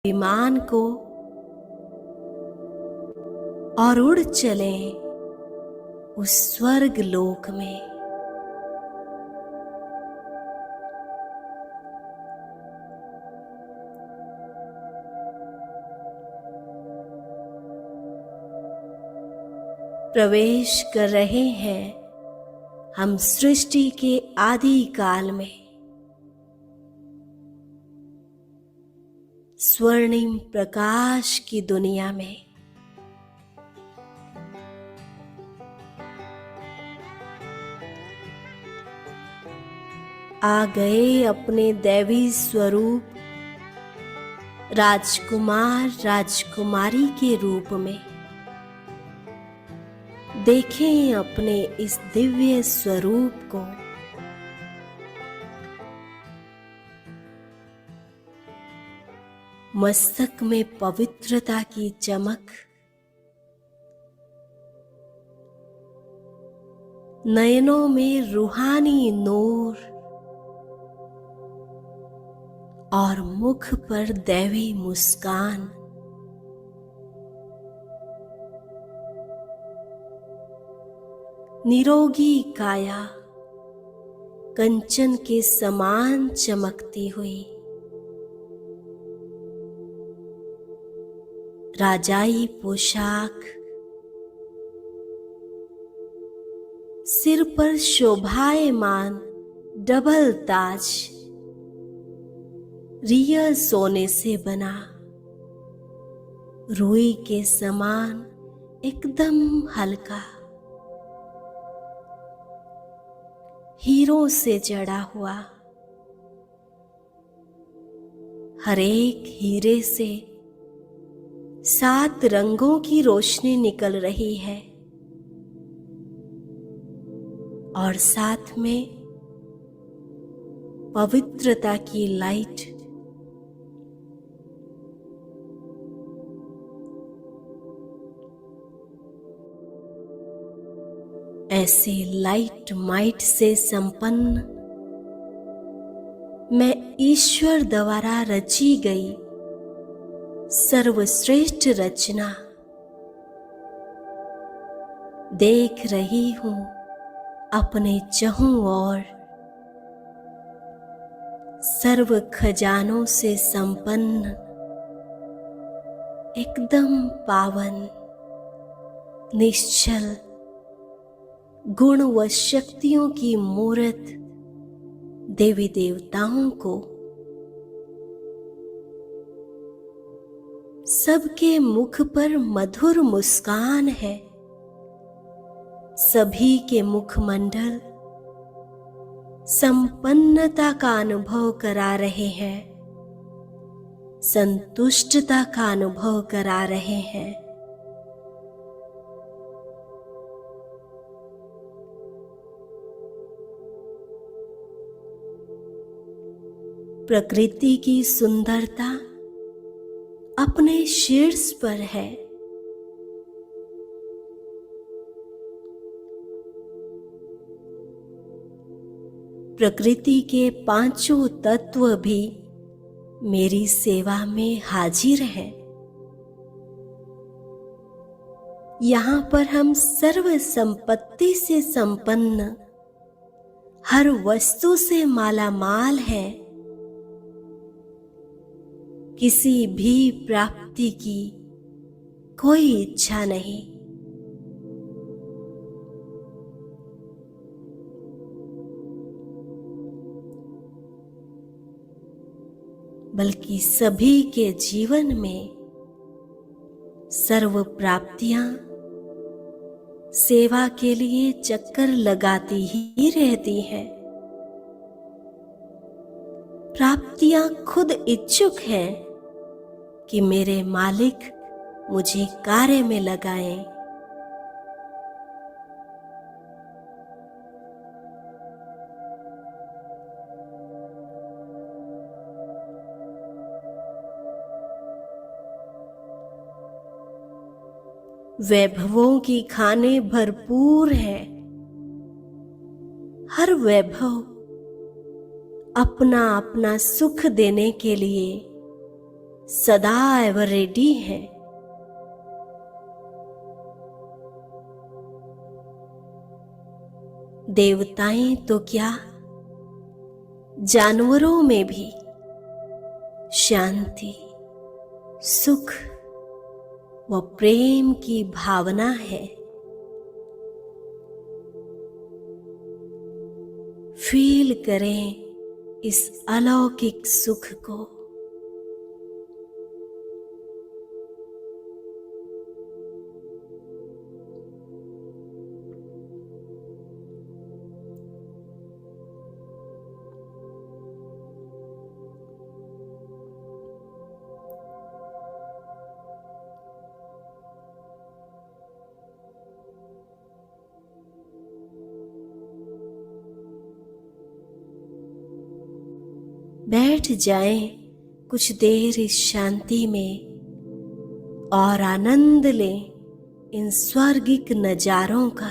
विमान को और उड़ चलें उस स्वर्ग लोक में। प्रवेश कर रहे हैं हम सृष्टि के आदि काल में, स्वर्णिम प्रकाश की दुनिया में। आ गए अपने दैवी स्वरूप राजकुमार राजकुमारी के रूप में। देखें अपने इस दिव्य स्वरूप को। मस्तक में पवित्रता की चमक, नयनों में रूहानी नूर और मुख पर दैवी मुस्कान। निरोगी काया कंचन के समान चमकती हुई, राजाई पोशाक, सिर पर शोभायमान डबल ताज, रियल सोने से बना, रुई के समान एकदम हल्का, हीरों से जड़ा हुआ। हर एक हीरे से 7 रंगों की रोशनी निकल रही है और साथ में पवित्रता की लाइट। ऐसे लाइट माइट से संपन्न मैं ईश्वर द्वारा रची गई सर्वश्रेष्ठ रचना देख रही हूं अपने चहुं ओर। सर्व खजानों से संपन्न, एकदम पावन, निश्चल, गुण व शक्तियों की मूर्त देवी देवताओं को। सबके मुख पर मधुर मुस्कान है। सभी के मुखमंडल संपन्नता का अनुभव करा रहे हैं, संतुष्टता का अनुभव करा रहे हैं। प्रकृति की सुंदरता अपने शीर्ष पर है। प्रकृति के 5 तत्व भी मेरी सेवा में हाजिर हैं। यहाँ पर हम सर्व संपत्ति से संपन्न, हर वस्तु से मालामाल हैं। किसी भी प्राप्ति की कोई इच्छा नहीं। बल्कि सभी के जीवन में सर्व प्राप्तियां सेवा के लिए चक्कर लगाती ही रहती हैं। प्राप्तियां खुद इच्छुक हैं कि मेरे मालिक मुझे कार्य में लगाएं। वैभवों की खाने भरपूर हैं। हर वैभव अपना अपना सुख देने के लिए सदैव रेडी है। देवताएं तो क्या, जानवरों में भी शांति, सुख व प्रेम की भावना है। फील करें इस अलौकिक सुख को। बैठ जाएं कुछ देर इस शांति में और आनंद लें इन स्वर्गिक नजारों का।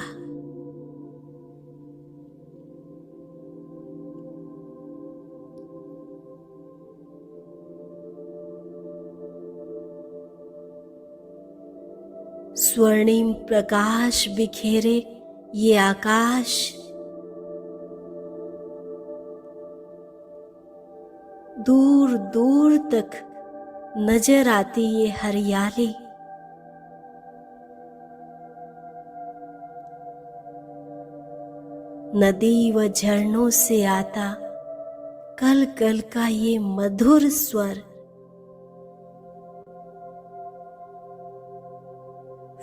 स्वर्णिम प्रकाश बिखेरे ये आकाश, दूर दूर तक नजर आती ये हरियाली, नदी व झरनों से आता कल कल का ये मधुर स्वर,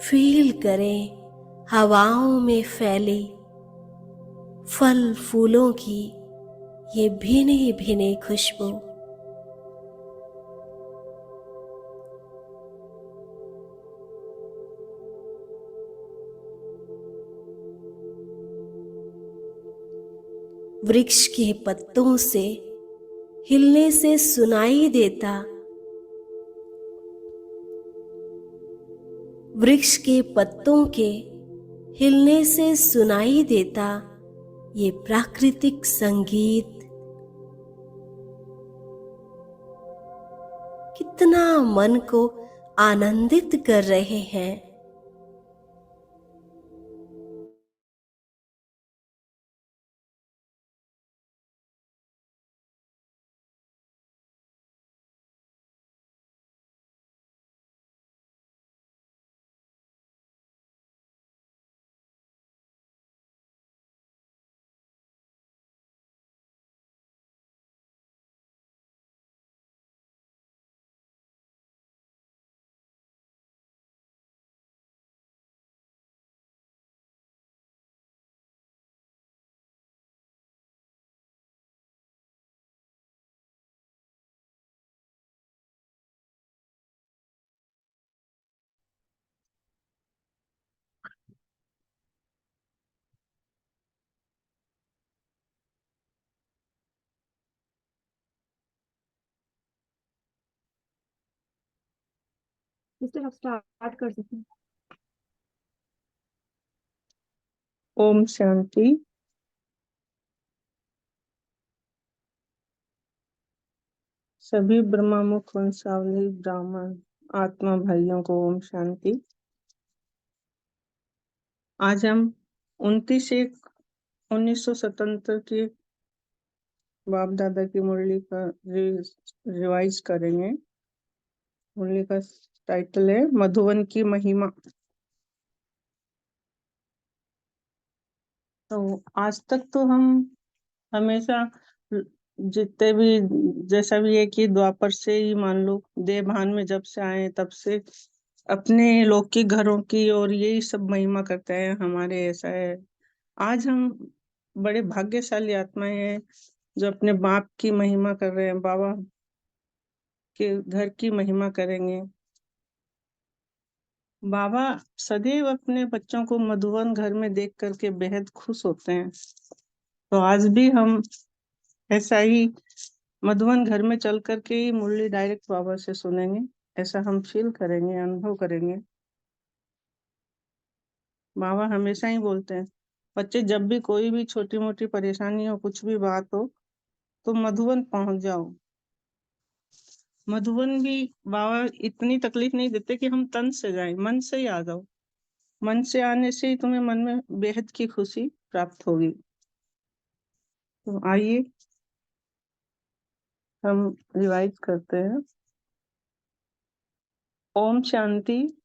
फील करें हवाओं में फैली फल फूलों की ये भीनी भीनी खुशबू। वृक्ष के पत्तों से हिलने से सुनाई देता, वृक्ष के पत्तों के हिलने से सुनाई देता ये प्राकृतिक संगीत कितना मन को आनंदित कर रहे हैं। इसलिए आप स्टार्ट कर सकते हैं। ओम शांति। सभी ब्रह्ममुख वंशावली ब्राह्मण आत्मा भाइयों को ओम शांति। आज हम 29/1/1977 की बाप दादा की मुरली का रिवाइज करेंगे। मुरली का टाइटल है मधुवन की महिमा। तो आज तक तो हम हमेशा जितने भी जैसा भी है कि द्वापर से ही मान लो देह भान में जब से आए तब से अपने लौकिक घरों की और यही सब महिमा करते हैं हमारे, ऐसा है। आज हम बड़े भाग्यशाली आत्माएं हैं जो अपने बाप की महिमा कर रहे हैं, बाबा के घर की महिमा करेंगे। बाबा सदैव अपने बच्चों को मधुवन घर में देख करके बेहद खुश होते हैं। तो आज भी हम ऐसा ही मधुवन घर में चल करके ही मुरली डायरेक्ट बाबा से सुनेंगे, ऐसा हम फील करेंगे, अनुभव करेंगे। बाबा हमेशा ही बोलते हैं बच्चे जब भी कोई भी छोटी मोटी परेशानी हो, कुछ भी बात हो, तो मधुवन पहुंच जाओ। मधुबन भी बाबा इतनी तकलीफ नहीं देते कि हम तन से जाएं, मन से ही आ जाओ। मन से आने से ही तुम्हें मन में बेहद की खुशी प्राप्त होगी। तो आइए हम रिवाइज करते हैं। ओम शांति।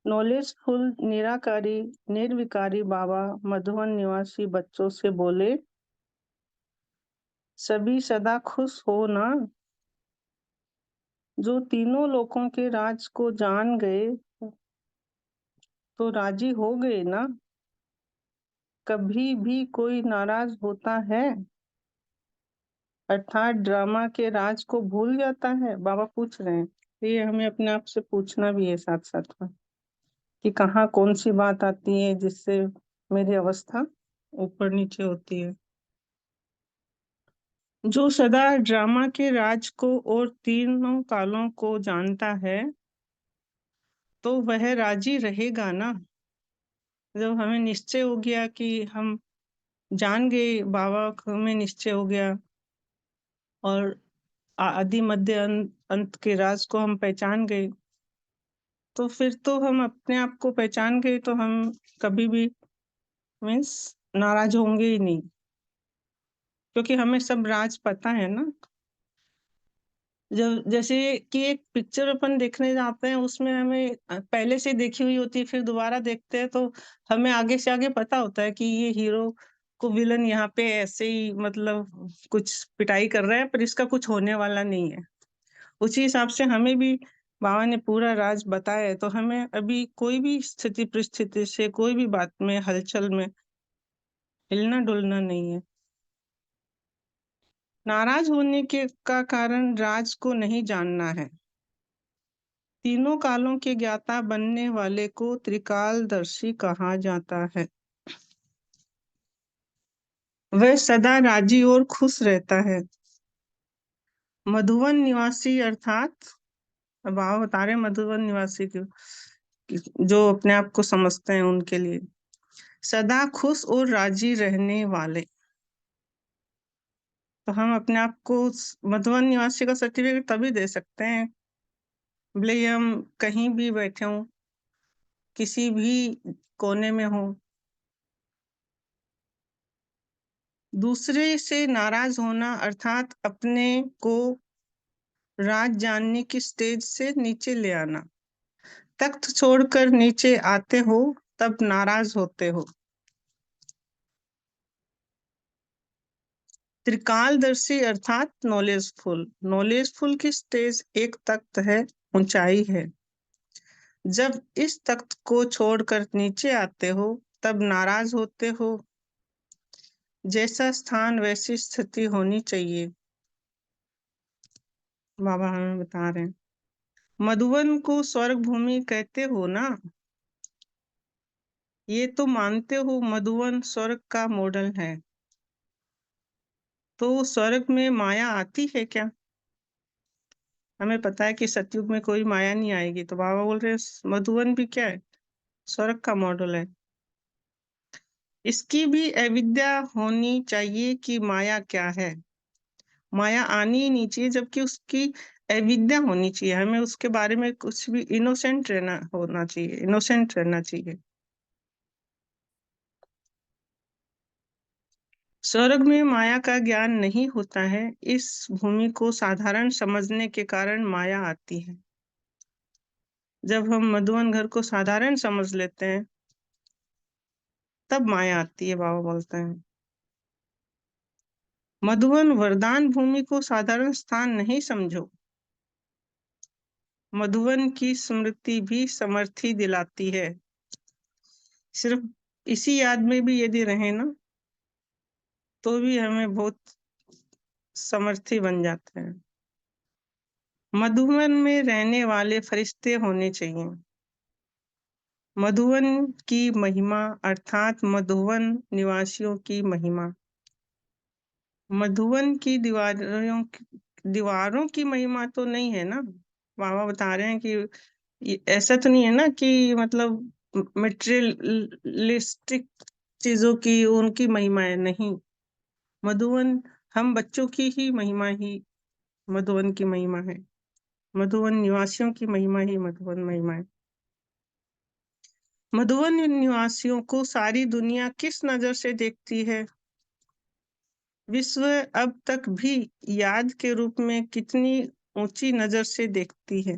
नॉलेजफुल निराकारी निर्विकारी बाबा मधुबन निवासी बच्चों से बोले, सभी सदा खुश हो ना। जो तीनों लोकों के राज को जान गए तो राजी हो गए ना। कभी भी कोई नाराज होता है, अर्थात ड्रामा के राज को भूल जाता है? बाबा पूछ रहे हैं। ये हमें अपने आप से पूछना भी है साथ साथ में कि कहाँ कौन सी बात आती है जिससे मेरी अवस्था ऊपर नीचे होती है। जो सदा ड्रामा के राज को और तीनों कालों को जानता है तो वह राजी रहेगा ना। जब हमें निश्चय हो गया कि हम जान गए, बाबा को हमें निश्चय हो गया और आदि मध्य अंत के राज को हम पहचान गए, तो फिर तो हम अपने आप को पहचान गए तो हम कभी भी मीन्स नाराज होंगे ही नहीं, क्योंकि हमें सब राज पता है ना। जब जैसे कि एक पिक्चर अपन देखने जाते हैं, उसमें हमें पहले से देखी हुई होती है, फिर दोबारा देखते हैं तो हमें आगे से आगे पता होता है कि ये हीरो को विलन यहाँ पे ऐसे ही मतलब कुछ पिटाई कर रहा है, पर इसका कुछ होने वाला नहीं है। उसी हिसाब से हमें भी बाबा ने पूरा राज बताया है, तो हमें अभी कोई भी स्थिति परिस्थिति से कोई भी बात में हलचल में हिलना डुलना नहीं है। नाराज होने के का कारण राज को नहीं जानना है। तीनों कालों के ज्ञाता बनने वाले को त्रिकालदर्शी कहा जाता है। वह सदा राजी और खुश रहता है। मधुवन निवासी अर्थात बाबा बता रहे मधुवन निवासी जो अपने आप को समझते हैं उनके लिए सदा खुश और राजी रहने वाले। तो हम अपने आप को मधुबन निवासी का सर्टिफिकेट तभी दे सकते हैं भले ही हम कहीं भी बैठे हों, किसी भी कोने में हो। दूसरे से नाराज होना अर्थात अपने को राज जानने की स्टेज से नीचे ले आना। तख्त छोड़कर नीचे आते हो तब नाराज होते हो। त्रिकालदर्शी अर्थात नॉलेजफुल। नॉलेजफुल की स्टेज एक तख्त है, ऊंचाई है। जब इस तख्त को छोड़कर नीचे आते हो तब नाराज होते हो। जैसा स्थान वैसी स्थिति होनी चाहिए, बाबा हमें बता रहे हैं। मधुबन को स्वर्ग भूमि कहते हो ना, ये तो मानते हो मधुबन स्वर्ग का मॉडल है। तो स्वर्ग में माया आती है क्या? हमें पता है कि सतयुग में कोई माया नहीं आएगी, तो बाबा बोल रहे हैं मधुबन भी क्या है? स्वर्ग का मॉडल है। इसकी भी अविद्या होनी चाहिए कि माया क्या है। माया आनी ही नहीं चाहिए, जबकि उसकी अविद्या होनी चाहिए। हमें उसके बारे में कुछ भी इनोसेंट होना चाहिए, इनोसेंट रहना चाहिए। स्वर्ग में माया का ज्ञान नहीं होता है, इस भूमि को साधारण समझने के कारण माया आती है। जब हम मधुबन घर को साधारण समझ लेते हैं तब माया आती है, बाबा बोलते हैं। मधुबन वरदान भूमि को साधारण स्थान नहीं समझो। मधुबन की स्मृति भी समर्थी दिलाती है। सिर्फ इसी याद में भी यदि रहे ना तो भी हमें बहुत समर्थी बन जाते हैं। मधुबन में रहने वाले फरिश्ते होने चाहिए। मधुबन की महिमा अर्थात मधुबन निवासियों की महिमा। मधुबन की दीवारों की महिमा तो नहीं है ना। बाबा बता रहे हैं कि ऐसा तो नहीं है ना कि मतलब मटेरियलिस्टिक चीजों की उनकी महिमा है, नहीं। मधुबन हम बच्चों की ही महिमा ही मधुवन की महिमा है। मधुवन निवासियों की महिमा ही मधुवन महिमा है। मधुवन निवासियों को सारी दुनिया किस नजर से देखती है? विश्व अब तक भी याद के रूप में कितनी ऊंची नजर से देखती है?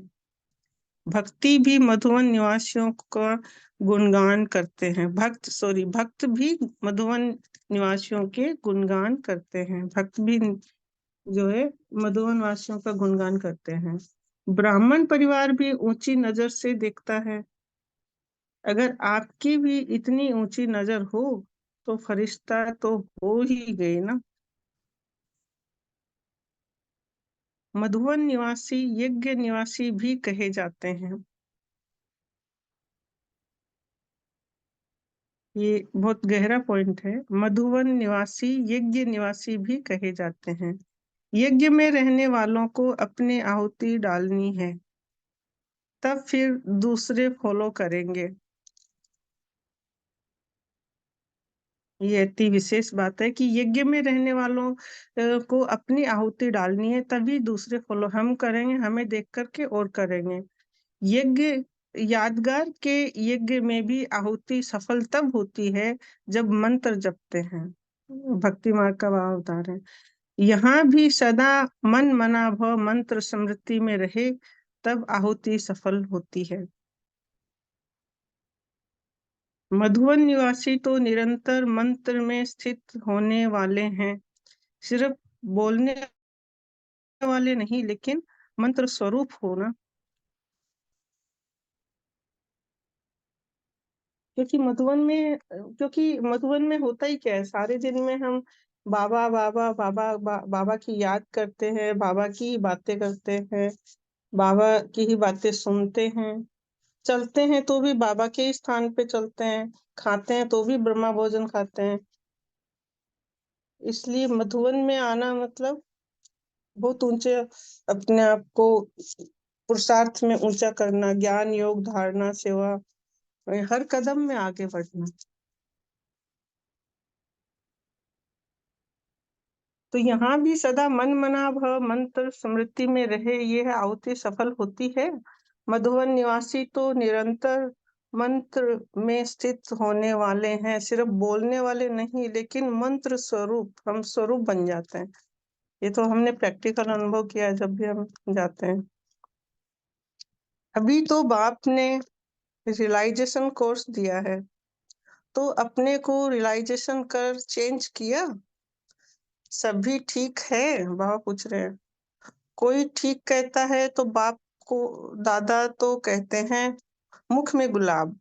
भक्ति भी मधुवन निवासियों का गुणगान करते हैं। भक्त भी मधुवन निवासियों के गुणगान करते हैं। भक्त भी जो है मधुवन वासियों का गुणगान करते हैं। ब्राह्मण परिवार भी ऊंची नजर से देखता है। अगर आपकी भी इतनी ऊंची नजर हो तो फरिश्ता तो हो ही गए ना। मधुवन निवासी यज्ञ निवासी भी कहे जाते हैं। ये बहुत गहरा पॉइंट है। मधुवन निवासी यज्ञ निवासी भी कहे जाते हैं। यज्ञ में रहने वालों को अपनी आहुति डालनी है, तब फिर दूसरे फॉलो करेंगे। ये अति विशेष बात है कि यज्ञ में रहने वालों को अपनी आहुति डालनी है, तभी दूसरे फॉलो हम करेंगे, हमें देख करके और करेंगे। यज्ञ यादगार के यज्ञ में भी आहुति सफल तब होती है जब मंत्र जपते हैं। भक्ति मार्ग का भाव बता रहे हैं। यहाँ भी सदा मन मना भव मंत्र स्मृति में रहे, तब आहुति सफल होती है। मधुवन निवासी तो निरंतर मंत्र में स्थित होने वाले हैं। सिर्फ बोलने वाले नहीं, लेकिन मंत्र स्वरूप होना। क्योंकि मधुवन में होता ही क्या है, सारे दिन में हम बाबा बाबा बाबा बाबा की याद करते हैं, बाबा की ही बातें करते हैं, बाबा की ही बातें सुनते हैं। चलते हैं तो भी बाबा के ही स्थान पे चलते हैं, खाते हैं तो भी ब्रह्मा भोजन खाते हैं। इसलिए मधुवन में आना मतलब बहुत ऊंचे अपने आप को पुरुषार्थ में ऊंचा करना, ज्ञान योग धारणा सेवा हर कदम में आगे बढ़ना। तो यहाँ भी सदा मन मना भव मंत्र स्मृति में रहे, यह आहुति सफल होती है। मधुवन निवासी तो निरंतर मंत्र में स्थित होने वाले हैं। सिर्फ बोलने वाले नहीं, लेकिन मंत्र स्वरूप, हम स्वरूप बन जाते हैं। ये तो हमने प्रैक्टिकल अनुभव किया है जब भी हम जाते हैं। अभी तो बाप ने रियलाइजेशन कोर्स दिया है, तो अपने को रियलाइजेशन कर चेंज किया। सभी ठीक है? बाबा पूछ रहे हैं। कोई ठीक कहता है तो बाप को दादा तो कहते हैं मुख में गुलाब।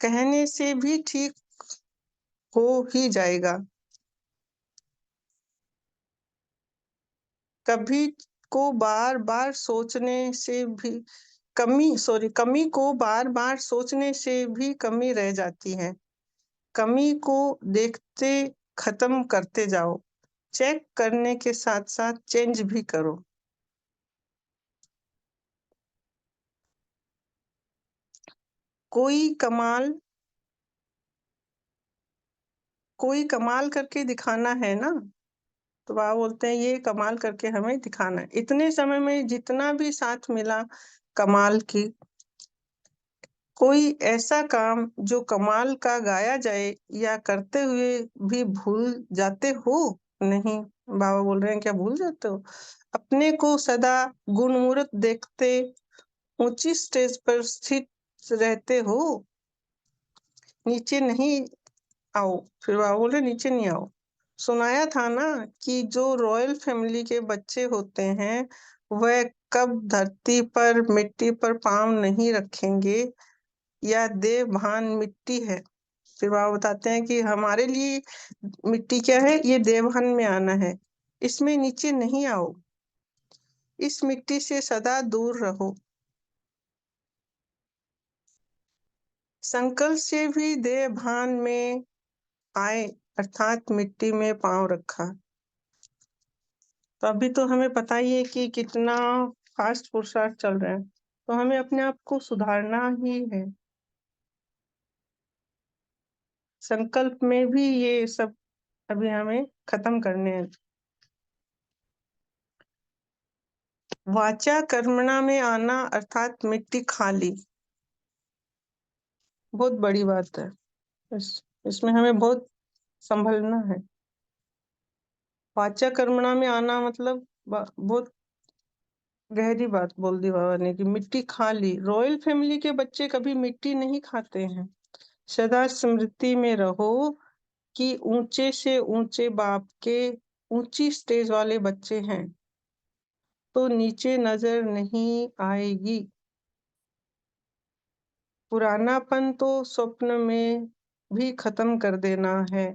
कहने से भी ठीक हो ही जाएगा। कभी को बार बार सोचने से भी कमी को बार बार सोचने से भी कमी रह जाती है। कमी को देखते खत्म करते जाओ। चेक करने के साथ साथ चेंज भी करो। कोई कमाल करके दिखाना है ना, तो बाबा बोलते हैं ये कमाल करके हमें दिखाना है। इतने समय में जितना भी साथ मिला कमाल की, कोई ऐसा काम जो कमाल का गाया जाए या करते हुए भी भूल जाते हो? नहीं। बाबा बोल रहे हैं क्या भूल जाते हो? अपने को सदा गुणमूर्त देखते ऊंची स्टेज पर स्थित रहते हो, नीचे नहीं आओ। फिर बाबा बोल रहे नीचे नहीं आओ। सुनाया था ना कि जो रॉयल फैमिली के बच्चे होते हैं वह कब धरती पर मिट्टी पर पांव नहीं रखेंगे, या देव भान मिट्टी है। फिर बाबा बताते हैं कि हमारे लिए मिट्टी क्या है, ये देवभान में आना है, इसमें नीचे नहीं आओ, इस मिट्टी से सदा दूर रहो। संकल्प से भी देवभान में आए, अर्थात मिट्टी में पांव रखा। तो अभी तो हमें पता ही है कि कितना फास्ट पुरुषार्थ चल रहा है, तो हमें अपने आप को सुधारना ही है। संकल्प में भी ये सब अभी हमें खत्म करने हैं। वाचा कर्मणा में आना अर्थात मिट्टी खाली, बहुत बड़ी बात है। इसमें हमें बहुत संभलना है। वाचा कर्मणा में आना मतलब बहुत गहरी बात बोल दी बाबा ने कि मिट्टी खा ली। रॉयल फैमिली के बच्चे कभी मिट्टी नहीं खाते हैं। सदा स्मृति में रहो कि ऊंचे से ऊंचे बाप के ऊंची स्टेज वाले बच्चे हैं तो नीचे नजर नहीं आएगी। पुरानापन तो स्वप्न में भी खत्म कर देना है।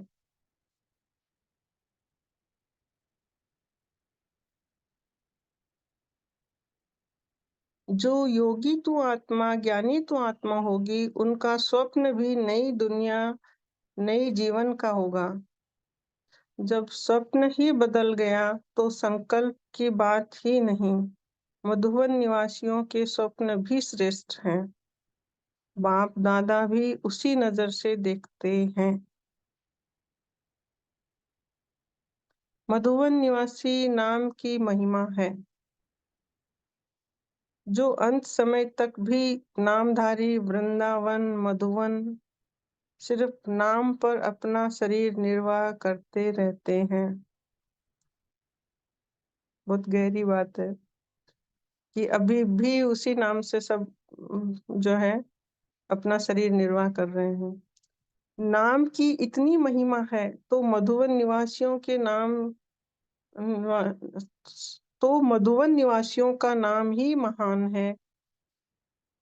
जो योगी तू आत्मा ज्ञानी तू आत्मा होगी, उनका स्वप्न भी नई दुनिया नई जीवन का होगा। जब स्वप्न ही बदल गया तो संकल्प की बात ही नहीं। मधुवन निवासियों के स्वप्न भी श्रेष्ठ हैं। बाप दादा भी उसी नजर से देखते हैं। मधुवन निवासी नाम की महिमा है। जो अंत समय तक भी नामधारी वृंदावन मधुवन सिर्फ नाम पर अपना शरीर निर्वाह करते रहते हैं। बहुत गहरी बात है कि अभी भी उसी नाम से सब जो है अपना शरीर निर्वाह कर रहे हैं। नाम की इतनी महिमा है तो मधुवन निवासियों के नाम तो मधुवन निवासियों का नाम ही महान है।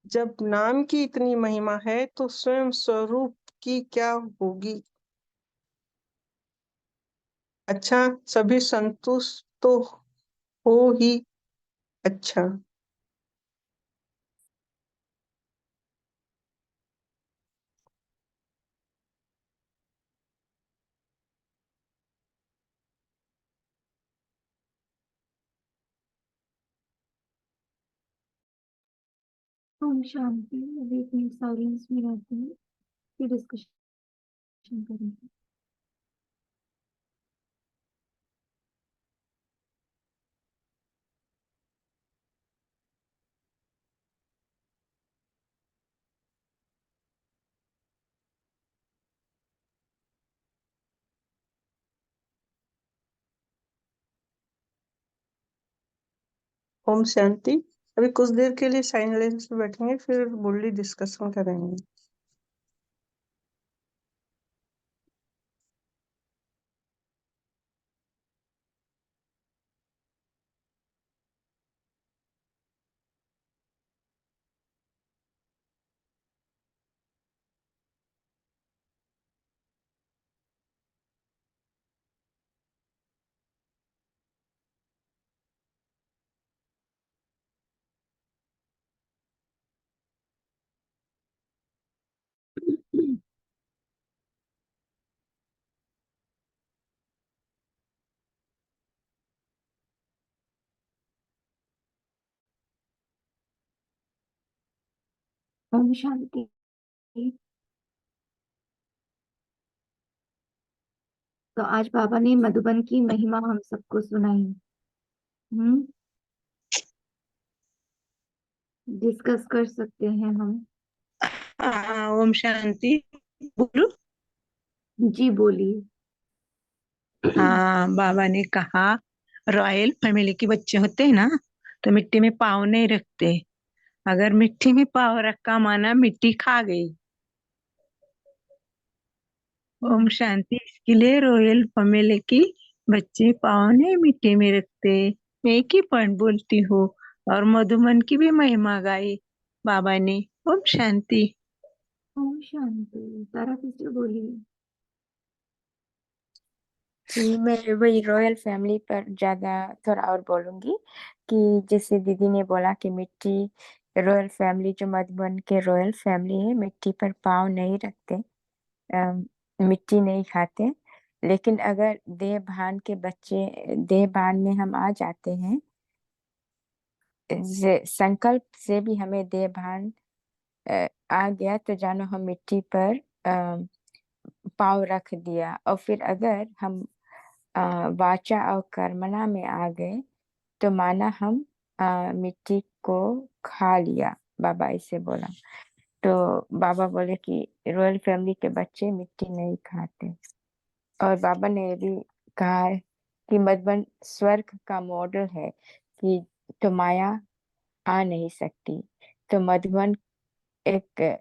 जब नाम की इतनी महिमा है तो स्वयं स्वरूप की क्या होगी। अच्छा, सभी संतुष्ट तो हो ही। अच्छा, ओम शांति। अभी एक मिनट साइलेंस में रहते हैं, फिर डिस्कशन करेंगे। ओम शांति। अभी कुछ देर के लिए साइलेंस में बैठेंगे, फिर बोली डिस्कशन करेंगे। ओम शांति। तो आज बाबा ने मधुबन की महिमा हम सबको सुनाई। डिस्कस कर सकते हैं हम। ओम शांति। बोलो। जी बोलिए। हाँ, बाबा ने कहा रॉयल फैमिली के बच्चे होते हैं ना तो मिट्टी में पाँव नहीं रखते। अगर मिट्टी में पाँव रखा माना मिट्टी खा गई। ओम शांति। इसके लिए रॉयल फैमिली की बच्चे पाँव नहीं मिट्टी में रखते। मैं एक ही पॉइंट बोलती हूँ और मधुमन की भी महिमा गाई बाबा ने। ओम शांति। ओम शांति। तारा सिस्टर बोलिए। जी, मैं वही रॉयल फैमिली पर ज़्यादा थोड़ा और बोलूँगी कि जैसे दीदी ने बोला कि मिट्टी रॉयल फैमिली जो मधुबन के रॉयल फैमिली है मिट्टी पर पाँव नहीं रखते, मिट्टी नहीं खाते। लेकिन अगर देह भान के बच्चे देह भान में हम आ जाते हैं, संकल्प से भी हमें देह भान आ गया तो जानो हम मिट्टी पर पाँव रख दिया, और फिर अगर हम वाचा और कर्मणा में आ गए तो माना हम मिट्टी को खा लिया, बाबा ऐसे बोला। तो बाबा बोले कि रॉयल फैमिली के बच्चे मिट्टी नहीं खाते। और बाबा ने ये भी कहा है कि मधुबन स्वर्ग का मॉडल है कि तो माया आ नहीं सकती। तो मधुबन एक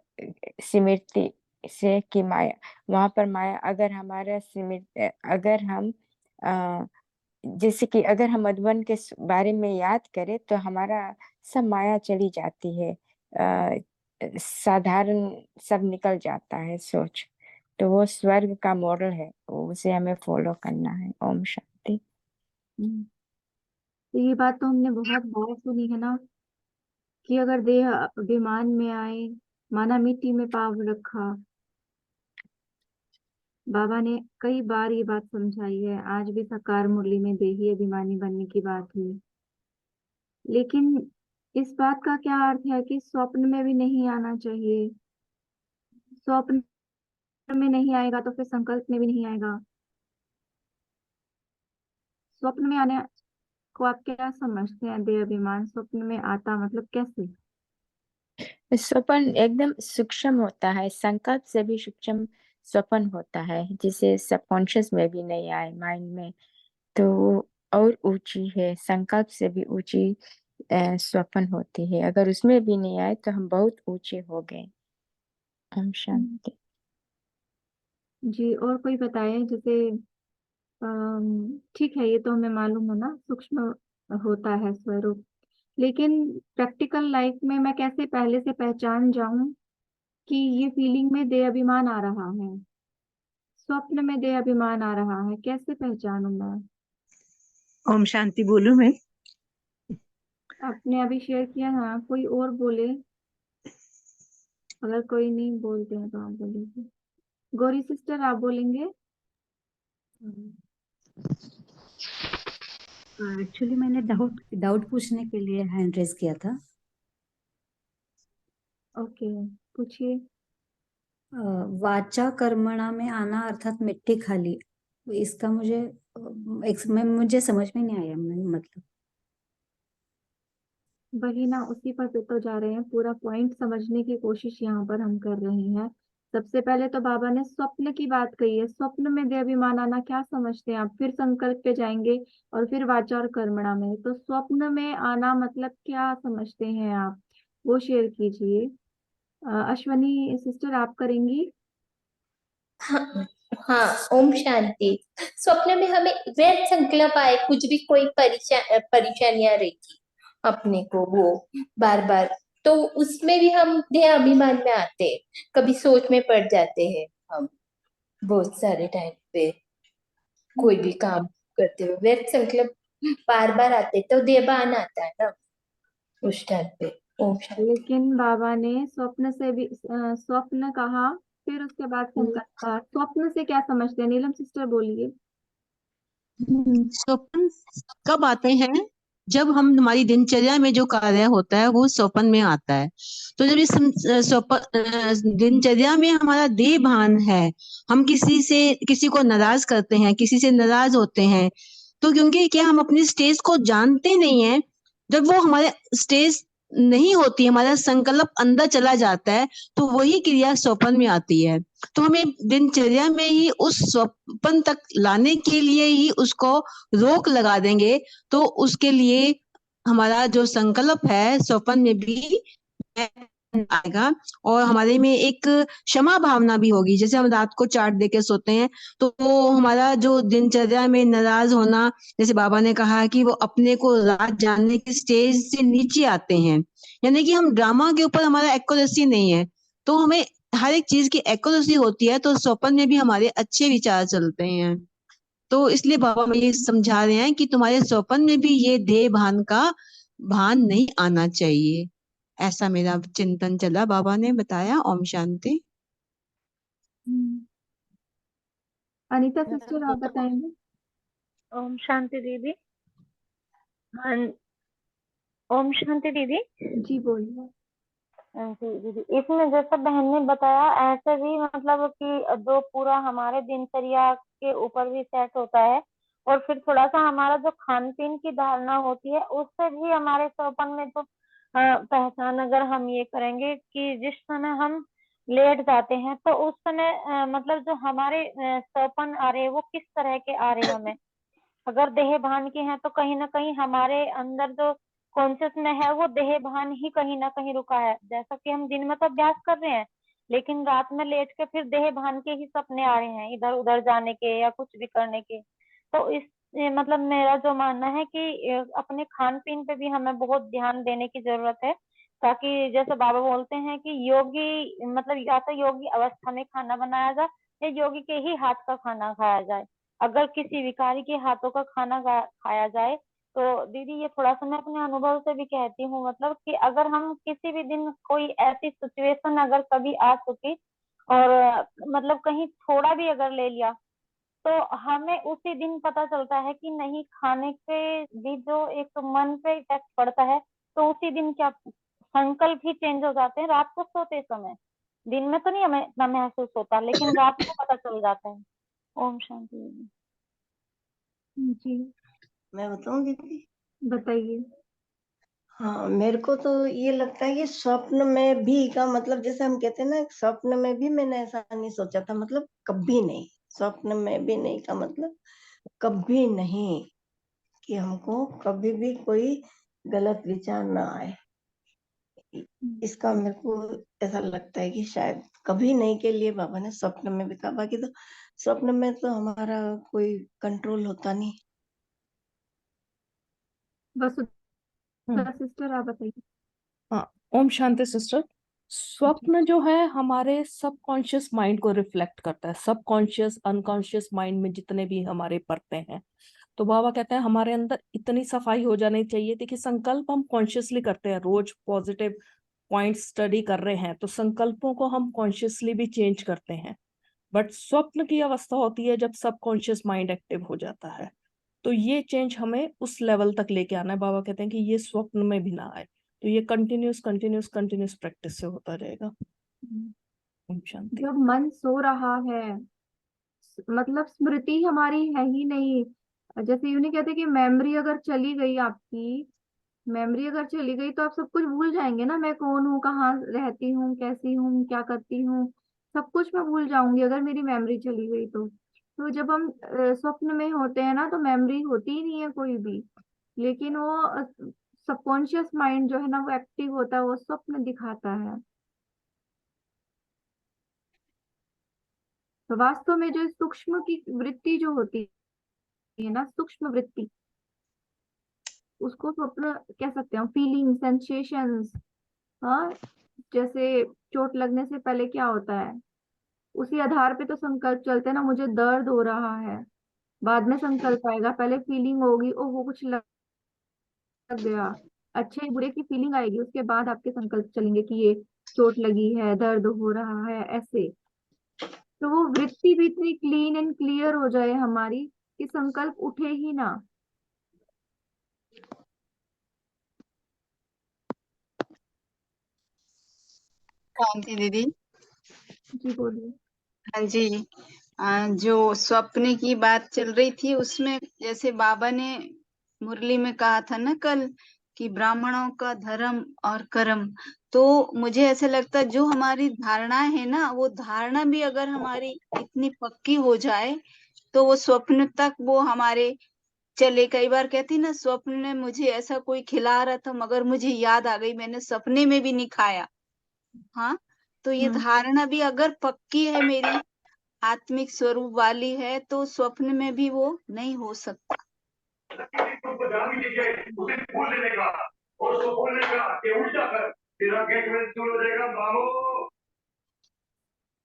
स्मृति से कि माया, वहां पर माया अगर हमारा स्मृति, अगर हम जैसे कि अगर हम मधुबन के बारे में याद करें तो हमारा सब माया चली जाती है, साधारण सब निकल जाता है सोच। तो वो स्वर्ग का मॉडल है, उसे हमें फॉलो करना है। ओम शांति। हम्म, तो ये बात तो हमने बहुत बार सुनी है ना, कि अगर देह अभिमान में आए, माना मिट्टी में पाँव रखा। बाबा ने कई बार ये बात समझाई है, आज भी साकार मुरली में देही अभिमानी बनने की बात हुई। लेकिन इस बात का क्या अर्थ है कि स्वप्न में भी नहीं आना चाहिए? स्वप्न में नहीं आएगा तो फिर संकल्प में भी नहीं आएगा। स्वप्न में आने को आप क्या समझते हैं? देह अभिमान स्वप्न में आता मतलब कैसे? स्वप्न एकदम सूक्ष्म होता है, संकल्प से भी सूक्ष्म स्वप्न होता है, जिसे सबकॉन्शियस में भी नहीं आए माइंड में। तो वो और ऊंची है, संकल्प से भी ऊंची स्वप्न होती है। अगर उसमें भी नहीं आए तो हम बहुत ऊंचे हो गए। ओम शांति। जी, और कोई बताए जैसे ठीक है, ये तो हमें मालूम है ना, सूक्ष्म होता है स्वरूप। लेकिन प्रैक्टिकल लाइफ में मैं कैसे पहले से पहचान जाऊं कि ये फीलिंग में देह अभिमान आ रहा है, स्वप्न में देह अभिमान आ रहा है, कैसे पहचानूं मैं? ओम शांति बोलूं मैं? आपने अभी शेयर किया ना, कोई और बोले। अगर कोई नहीं बोलते हैं तो आप बोलिए। गौरी सिस्टर, आप बोलेंगे? एक्चुअली मैंने डाउट डाउट पूछने के लिए हैंड रेज किया था। ओके, पूछिए। वाचा कर्मणा में आना अर्थात मिट्टी खाली, इसका मुझे मुझे समझ में नहीं आया मतलब। वही ना, उसी पर तो जा रहे हैं, पूरा पॉइंट समझने की कोशिश यहाँ पर हम कर रहे हैं। सबसे पहले तो बाबा ने स्वप्न की बात कही है, स्वप्न में देहाभिमान आना क्या समझते हैं आप? फिर संकल्प पे जाएंगे और फिर वाचा और कर्मणा में। तो स्वप्न में आना मतलब क्या समझते हैं आप, वो शेयर कीजिए। अश्वनी सिस्टर, आप करेंगी? हाँ, हाँ, ओम शांति। स्वप्न में हमें व्यर्थ संकल्प आए, कुछ भी कोई परेशानियां रहती अपने को, वो बार बार, तो उसमें भी हम देह अभिमान में आते हैं, कभी सोच में पड़ जाते हैं हम बहुत सारे टाइम पे। कोई भी काम करते हुए व्यर्थ संकल्प बार बार आते तो देहभान आता है ना उस टाइम पे। ओम शांति। लेकिन बाबा ने स्वप्न से भी स्वप्न कहा, फिर उसके बाद संकल्प कहा। स्वप्न से क्या समझते हैं? नीलम सिस्टर बोलिए। स्वप्न कब आते हैं? जब हम हमारी दिनचर्या में जो कार्य होता है वो स्वप्न में आता है। तो जब इस दिनचर्या में हमारा देह भान है, हम किसी को नाराज करते हैं, किसी से नाराज होते हैं, तो क्योंकि क्या हम अपनी स्टेज को जानते नहीं है, जब वो हमारे स्टेज नहीं होती, हमारा संकल्प अंदर चला जाता है, तो वही क्रिया स्वप्न में आती है। तो हमें दिनचर्या में ही उस स्वप्न तक लाने के लिए ही उसको रोक लगा देंगे, तो उसके लिए हमारा जो संकल्प है स्वप्न में भी आएगा, और हमारे में एक क्षमा भावना भी होगी। जैसे हम रात को चाट दे के सोते हैं, तो हमारा जो दिनचर्या में नाराज होना, जैसे बाबा ने कहा कि वो अपने को रात जानने की स्टेज से नीचे आते हैं, यानी कि हम ड्रामा के ऊपर हमारा एक्यूरेसी नहीं है, तो हमें हर एक चीज की एक्यूरेसी होती है, तो स्वप्न में भी हमारे अच्छे विचार चलते हैं। तो इसलिए बाबा मुझे समझा रहे हैं कि तुम्हारे स्वप्न में भी ये देह भान का भान नहीं आना चाहिए। ऐसा मेरा चिंतन चला, बाबा ने बताया। ओम शांति। अनीता सिस्टर, आप बताएंगे? ओम शांति दीदी। हाँ, ओम शांति दीदी। जी बोलिए। जी दीदी, इसमें जैसा बहन ने बताया ऐसे भी मतलब कि जो पूरा हमारे दिनचर्या के ऊपर भी सेट होता है, और फिर थोड़ा सा हमारा जो खान पीन की धारणा होती है उससे भी हमारे स्वपन में तो पहचान अगर हम ये करेंगे कि जिस समय हम लेट जाते हैं तो उस समय मतलब जो हमारे स्वपन आ रहे हैं वो किस तरह के आ रहे हैं हमें। अगर देह भान के हैं तो कहीं ना कहीं हमारे अंदर जो कॉन्शियस में है वो देह भान ही कहीं ना कहीं रुका है। जैसा कि हम दिन में तो अभ्यास कर रहे हैं, लेकिन रात में लेट के फिर देह भान के ही सपने आ रहे हैं, इधर उधर जाने के या कुछ भी करने के। तो इस मतलब मेरा जो मानना है कि अपने खान पीन पे भी हमें बहुत ध्यान देने की जरूरत है, ताकि जैसे बाबा बोलते हैं कि योगी मतलब या तो योगी अवस्था में खाना बनाया जाए या योगी के ही हाथ का खाना खाया जाए। अगर किसी भिखारी के हाथों का खाना खाया जाए तो दीदी ये थोड़ा सा मैं अपने अनुभव से भी कहती हूँ, मतलब कि अगर हम किसी भी दिन कोई ऐसी सिचुएशन अगर कभी आ चुकी और मतलब कहीं थोड़ा भी अगर ले लिया तो हमें उसी दिन पता चलता है कि नहीं, खाने के भी जो एक मन पे इफेक्ट पड़ता है, तो उसी दिन क्या संकल्प ही चेंज हो जाते हैं रात को सोते समय। दिन में तो नहीं हमें इतना महसूस होता, लेकिन रात को पता चल जाता है। ओम शांति दीदी। जी मैं बताऊं दीदी? बताइए। हाँ, मेरे को तो ये लगता है कि स्वप्न में भी का मतलब जैसे हम कहते हैं ना, स्वप्न में भी मैंने ऐसा नहीं सोचा था, मतलब कभी नहीं। स्वप्न में भी नहीं का मतलब कभी नहीं, कि हमको कभी भी कोई गलत विचार ना आए। इसका मेरे को ऐसा लगता है कि शायद कभी नहीं के लिए बाबा ने स्वप्न में भी कहा। बाकी तो स्वप्न में तो हमारा कोई कंट्रोल होता नहीं। बस हम्म, सिस्टर आप बताइए। हाँ। ओम शांति सिस्टर। स्वप्न जो है हमारे सबकॉन्शियस माइंड को रिफ्लेक्ट करता है, सबकॉन्शियस अनकॉन्शियस माइंड में जितने भी हमारे परते हैं। तो बाबा कहते हैं हमारे अंदर इतनी सफाई हो जानी चाहिए। देखिए संकल्प हम कॉन्शियसली करते हैं, रोज पॉजिटिव पॉइंट स्टडी कर रहे हैं तो संकल्पों को हम कॉन्शियसली भी चेंज करते हैं। बट स्वप्न की अवस्था होती है जब सबकॉन्शियस माइंड एक्टिव हो जाता है। तो ये चेंज हमें उस लेवल तक लेके आना है। बाबा कहते हैं कि ये स्वप्न में भी ना आए। तो ये कंटिन्यूस कंटिन्यूस कंटिन्यूस प्रैक्टिस से होता रहेगा। ओम शांति। जब मन सो रहा है मतलब स्मृति हमारी है ही नहीं। जैसे यूं नहीं कहते कि मेमोरी अगर चली गई आपकी, मेमोरी अगर चली गई तो आप सब कुछ भूल जाएंगे ना। मैं कौन हूँ, कहाँ रहती हूँ, कैसी हूँ, क्या करती हूँ, सब कुछ मैं भूल जाऊंगी अगर मेरी मेमोरी चली गई तो जब हम स्वप्न में होते हैं ना तो मेमोरी होती ही नहीं है कोई भी। लेकिन वो सबकॉन्शियस माइंड जो है ना वो एक्टिव होता है, वो स्वप्न दिखाता है। तो वास्तव में जो सूक्ष्म की वृत्ति जो होती है ना, सूक्ष्म वृत्ति, उसको स्वप्न कह सकते हैं। Feeling sensations. हाँ, जैसे चोट लगने से पहले क्या होता है, उसी आधार पे तो संकल्प चलते हैं ना। मुझे दर्द हो रहा है, बाद में संकल्प आएगा। पहले फीलिंग होगी, ओ वो कुछ लग गया, अच्छे बुरे की फीलिंग आएगी, उसके बाद आपके संकल्प चलेंगे कि ये चोट लगी है, दर्द हो रहा है, ऐसे। तो वो वृत्ति भी इतनी क्लीन एंड क्लियर हो जाए हमारी कि संकल्प उठे ही ना। शांति दीदी। जी बोलिए। हाँ जी। जो स्वप्न की बात चल रही थी उसमें जैसे बाबा ने मुरली में कहा था ना कल कि ब्राह्मणों का धर्म और कर्म। तो मुझे ऐसा लगता है जो हमारी धारणा है ना, वो धारणा भी अगर हमारी इतनी पक्की हो जाए तो वो स्वप्न तक वो हमारे चले। कई बार कहती ना, स्वप्न में मुझे ऐसा कोई खिला रहा था मगर मुझे याद आ गई, मैंने सपने में भी नहीं खाया। हाँ, तो ये धारणा भी अगर पक्की है मेरी, आत्मिक स्वरूप वाली है, तो स्वप्न में भी वो नहीं हो सकता।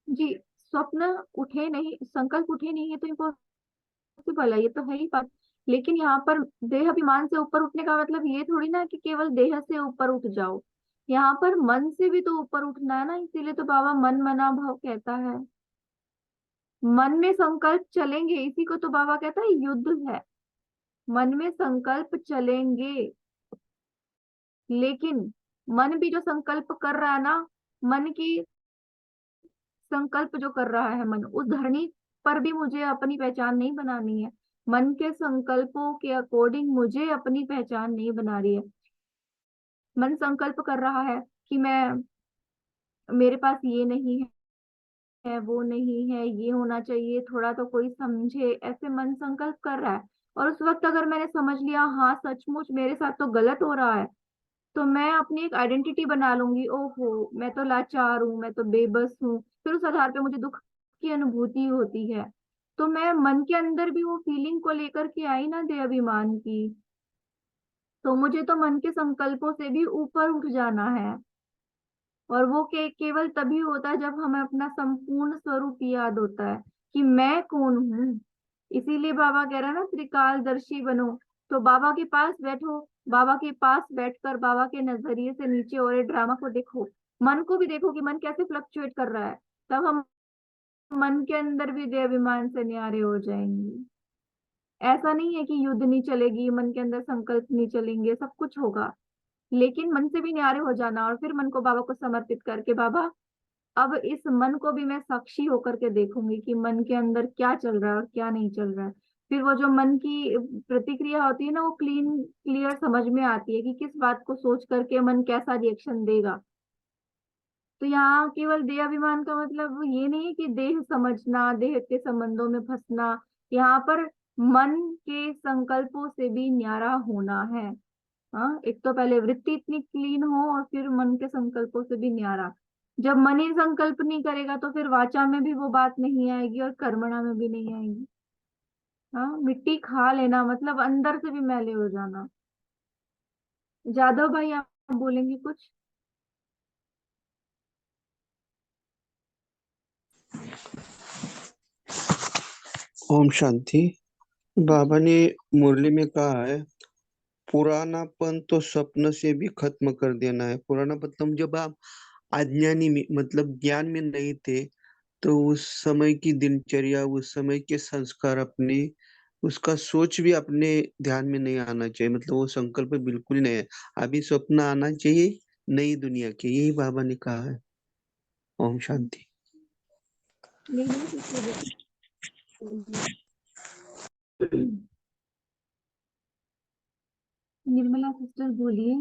जी, स्वप्न उठे नहीं, संकल्प उठे नहीं है तो इम्पॉसिबल है, ये तो है ही बात। लेकिन यहाँ पर देह अभिमान से ऊपर उठने का मतलब ये थोड़ी ना कि केवल देह से ऊपर उठ जाओ। यहाँ पर मन से भी तो ऊपर उठना है ना। इसीलिए तो बाबा मन मना भाव कहता है। मन में संकल्प चलेंगे, इसी को तो बाबा कहता है युद्ध है। मन में संकल्प चलेंगे, लेकिन मन भी जो संकल्प कर रहा है ना, मन की संकल्प जो कर रहा है मन, उस धरनी पर भी मुझे अपनी पहचान नहीं बनानी है। मन के संकल्पों के अकॉर्डिंग मुझे अपनी पहचान नहीं बना रही है। मन संकल्प कर रहा है कि मैं, मेरे पास ये नहीं है, वो नहीं है, ये होना चाहिए, थोड़ा तो कोई समझे, ऐसे मन संकल्प कर रहा है। और उस वक्त अगर मैंने समझ लिया हाँ सचमुच मेरे साथ तो गलत हो रहा है, तो मैं अपनी एक आइडेंटिटी बना लूंगी, ओहो मैं तो लाचार हूँ, मैं तो बेबस हूँ, फिर उस आधार पे मुझे दुख की अनुभूति होती है। तो मैं मन के अंदर भी वो फीलिंग को लेकर के आई ना दे अभिमान की, तो मुझे तो मन के संकल्पों से भी ऊपर उठ जाना है। और वो केवल तभी होता है जब हमें अपना संपूर्ण स्वरूप याद होता है कि मैं कौन हूँ। इसीलिए बाबा कह रहा है ना त्रिकालदर्शी बनो। तो बाबा के पास बैठो, बाबा के पास बैठकर बाबा के नजरिए से नीचे हो रहे ड्रामा को देखो, मन को भी देखो कि मन कैसे फ्लक्चुएट कर रहा है। तब हम मन के अंदर भी दे अभिमान से न्यारे हो जाएंगे। ऐसा नहीं है कि युद्ध नहीं चलेगी, मन के अंदर संकल्प नहीं चलेंगे, सब कुछ होगा, लेकिन मन से भी न्यारे हो जाना और फिर मन को बाबा को समर्पित करके, बाबा अब इस मन को भी मैं साक्षी होकर के देखूंगी कि मन के अंदर क्या चल रहा है और क्या नहीं चल रहा है। फिर वो जो मन की प्रतिक्रिया होती है ना, वो क्लियर समझ में आती है कि किस बात को सोच करके मन कैसा रिएक्शन देगा। तो यहाँ केवल देह अभिमान का मतलब ये नहीं है कि देह समझना, देह के संबंधों में फंसना। यहाँ पर मन के संकल्पों से भी न्यारा होना है। हाँ, एक तो पहले वृत्ति इतनी क्लीन हो और फिर मन के संकल्पों से भी न्यारा। जब मन ही संकल्प नहीं करेगा तो फिर वाचा में भी वो बात नहीं आएगी और कर्मणा में भी नहीं आएगी। हाँ, मिट्टी खा लेना मतलब अंदर से भी मैले हो जाना। जादव भाई आप बोलेंगे कुछ? ओम शांति। बाबा ने मुरली में कहा है, पुरानापन तो स्वप्न से भी खत्म कर देना है। पुराना मतलब जब आप अज्ञानी में मतलब ज्ञान में नहीं थे, तो उस समय की दिनचर्या, उस समय के संस्कार अपने, उसका सोच भी अपने ध्यान में नहीं आना चाहिए। मतलब वो संकल्प बिल्कुल नहीं है। अभी स्वप्न आना चाहिए नई दुनिया के, यही बाबा ने कहा है। ओम शांति। नहीं नहीं, कुछ नहीं बोलिए। निर्मला सिस्टर बोलिए।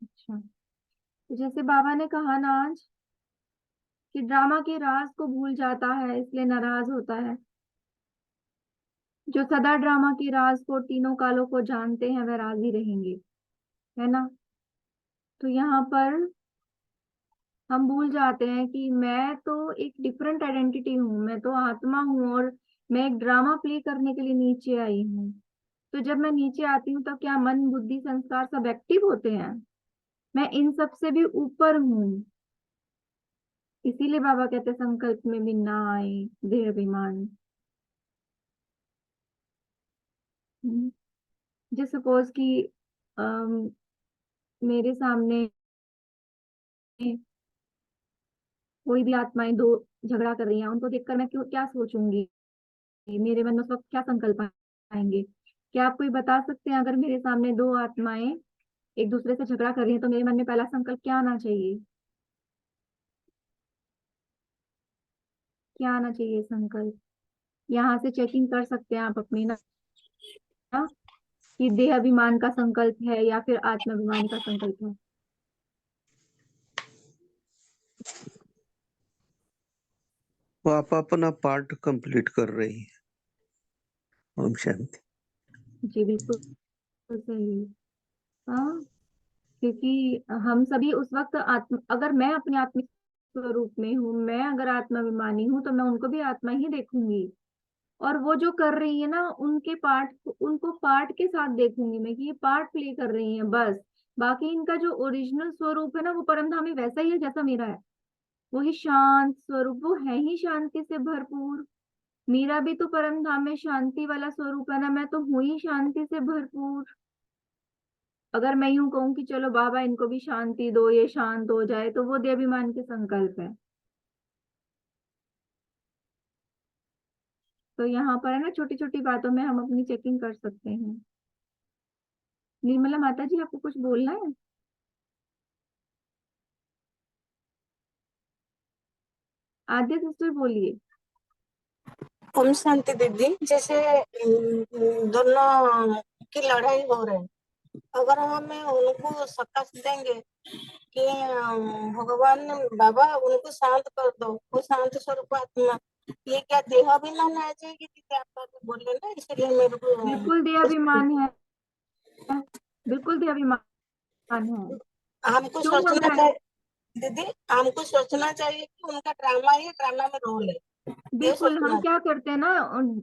अच्छा, तो जैसे बाबा ने कहा ना आज कि ड्रामा के राज को भूल जाता है इसलिए नाराज होता है। जो सदा ड्रामा के राज को, तीनों कालों को जानते हैं वह राजी रहेंगे, है ना। तो यहाँ पर हम भूल जाते हैं कि मैं तो एक डिफरेंट आइडेंटिटी हूँ, मैं तो आत्मा हूँ और मैं एक ड्रामा प्ले करने के लिए नीचे आई हूँ। तो जब मैं नीचे आती हूँ तो क्या मन बुद्धि संस्कार सब एक्टिव होते हैं? मैं इन सब से भी ऊपर हूँ। इसीलिए बाबा कहते हैं संकल्प में भी ना आए देह अभिमान। जो सपोज कि अम, मेरे सामने कोई भी आत्माएं दो झगड़ा कर रही हैं, उनको देखकर मैं क्यों क्या सोचूंगी, मेरे मन में उस वक्त क्या संकल्प आएंगे? क्या आप कोई बता सकते हैं अगर मेरे सामने दो आत्माएं एक दूसरे से झगड़ा कर रही हैं तो मेरे मन में पहला संकल्प क्या आना चाहिए? क्या आना चाहिए संकल्प? यहाँ से चेकिंग कर सकते हैं आप अपनी ना, कि देह अभिमान का संकल्प है या फिर आत्माभिमान का संकल्प है। वो आप अपना पार्ट कंप्लीट कर रही है। ओम शांति। जी बिल्कुल सही। हाँ, क्योंकि हम सभी उस वक्त आत्म, अगर मैं अपने आत्मिक स्वरूप में हूँ, मैं अगर आत्माभिमानी हूँ तो मैं उनको भी आत्मा ही देखूंगी। और वो जो कर रही है ना उनके पार्ट, उनको पार्ट के साथ देखूंगी मैं कि ये पार्ट प्ले कर रही है बस। बाकी इनका जो ओरिजिनल स्वरूप है ना वो परमधामी वैसा ही है जैसा मेरा है। वही शांत स्वरूप, वो है ही शांति से भरपूर। मेरा भी तो परमधाम में शांति वाला स्वरूप है ना, मैं तो हूँ ही शांति से भरपूर। अगर मैं यूं कहूँ कि चलो बाबा इनको भी शांति दो, ये शांत हो जाए, तो वो देवाभिमान के संकल्प है। तो यहाँ पर है ना छोटी छोटी बातों में हम अपनी चेकिंग कर सकते हैं। निर्मला माता जी, आपको कुछ बोलना है? आद्या सिस्टर बोलिए। ओम शांति दीदी। जैसे दोनों की लड़ाई हो रही है, अगर हमें उनको सकस देंगे कि भगवान बाबा उनको शांत कर दो, वो शांत स्वरूप आत्मा, ये क्या देह भी ना आ जाएगी दीदी? आप बात बोले ना, इसलिए मेरे को बिल्कुल देहाभिमान है, बिल्कुल देहाभिमान है। हमको क्यों हो सोचना रहा है? चाहिए दीदी, हमको सोचना चाहिए कि उनका ड्रामा है, ड्रामा में रोल है, ये बिल्कुल, हम सोचना। क्या करते हैं ना,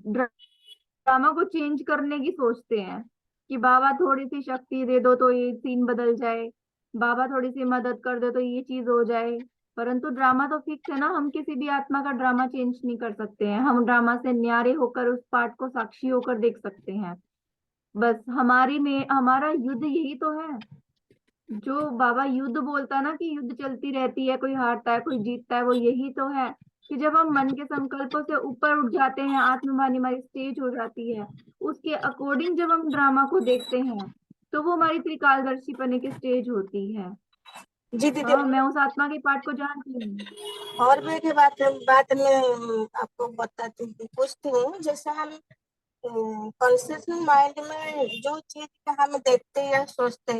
ड्रामा को चेंज करने की सोचते हैं कि बाबा थोड़ी सी शक्ति दे दो तो ये सीन बदल जाए, बाबा थोड़ी सी मदद कर दे तो ये चीज हो जाए। परंतु ड्रामा तो फिक्स है ना, हम किसी भी आत्मा का ड्रामा चेंज नहीं कर सकते हैं। हम ड्रामा से न्यारे होकर उस पार्ट को साक्षी होकर देख सकते हैं। बस हमारी में हमारा युद्ध यही तो है। जो बाबा युद्ध बोलता है ना कि युद्ध चलती रहती है, कोई हारता है कोई जीतता है, वो यही तो है कि जब हम मन के संकल्पों से ऊपर उठ जाते हैं, आत्मवाणी हमारी स्टेज हो जाती है, उसके अकॉर्डिंग जब हम ड्रामा को देखते हैं तो वो हमारी त्रिकालदर्शी पने की स्टेज होती है। जी दीदी। हाँ, मैं उस आत्मा के पार्ट को जानती हूँ। और भी एक बात मैं आपको बताती हूँ, पूछती हूँ। जैसे हम कॉन्शियस माइंड में जो चीज हम देखते या सोचते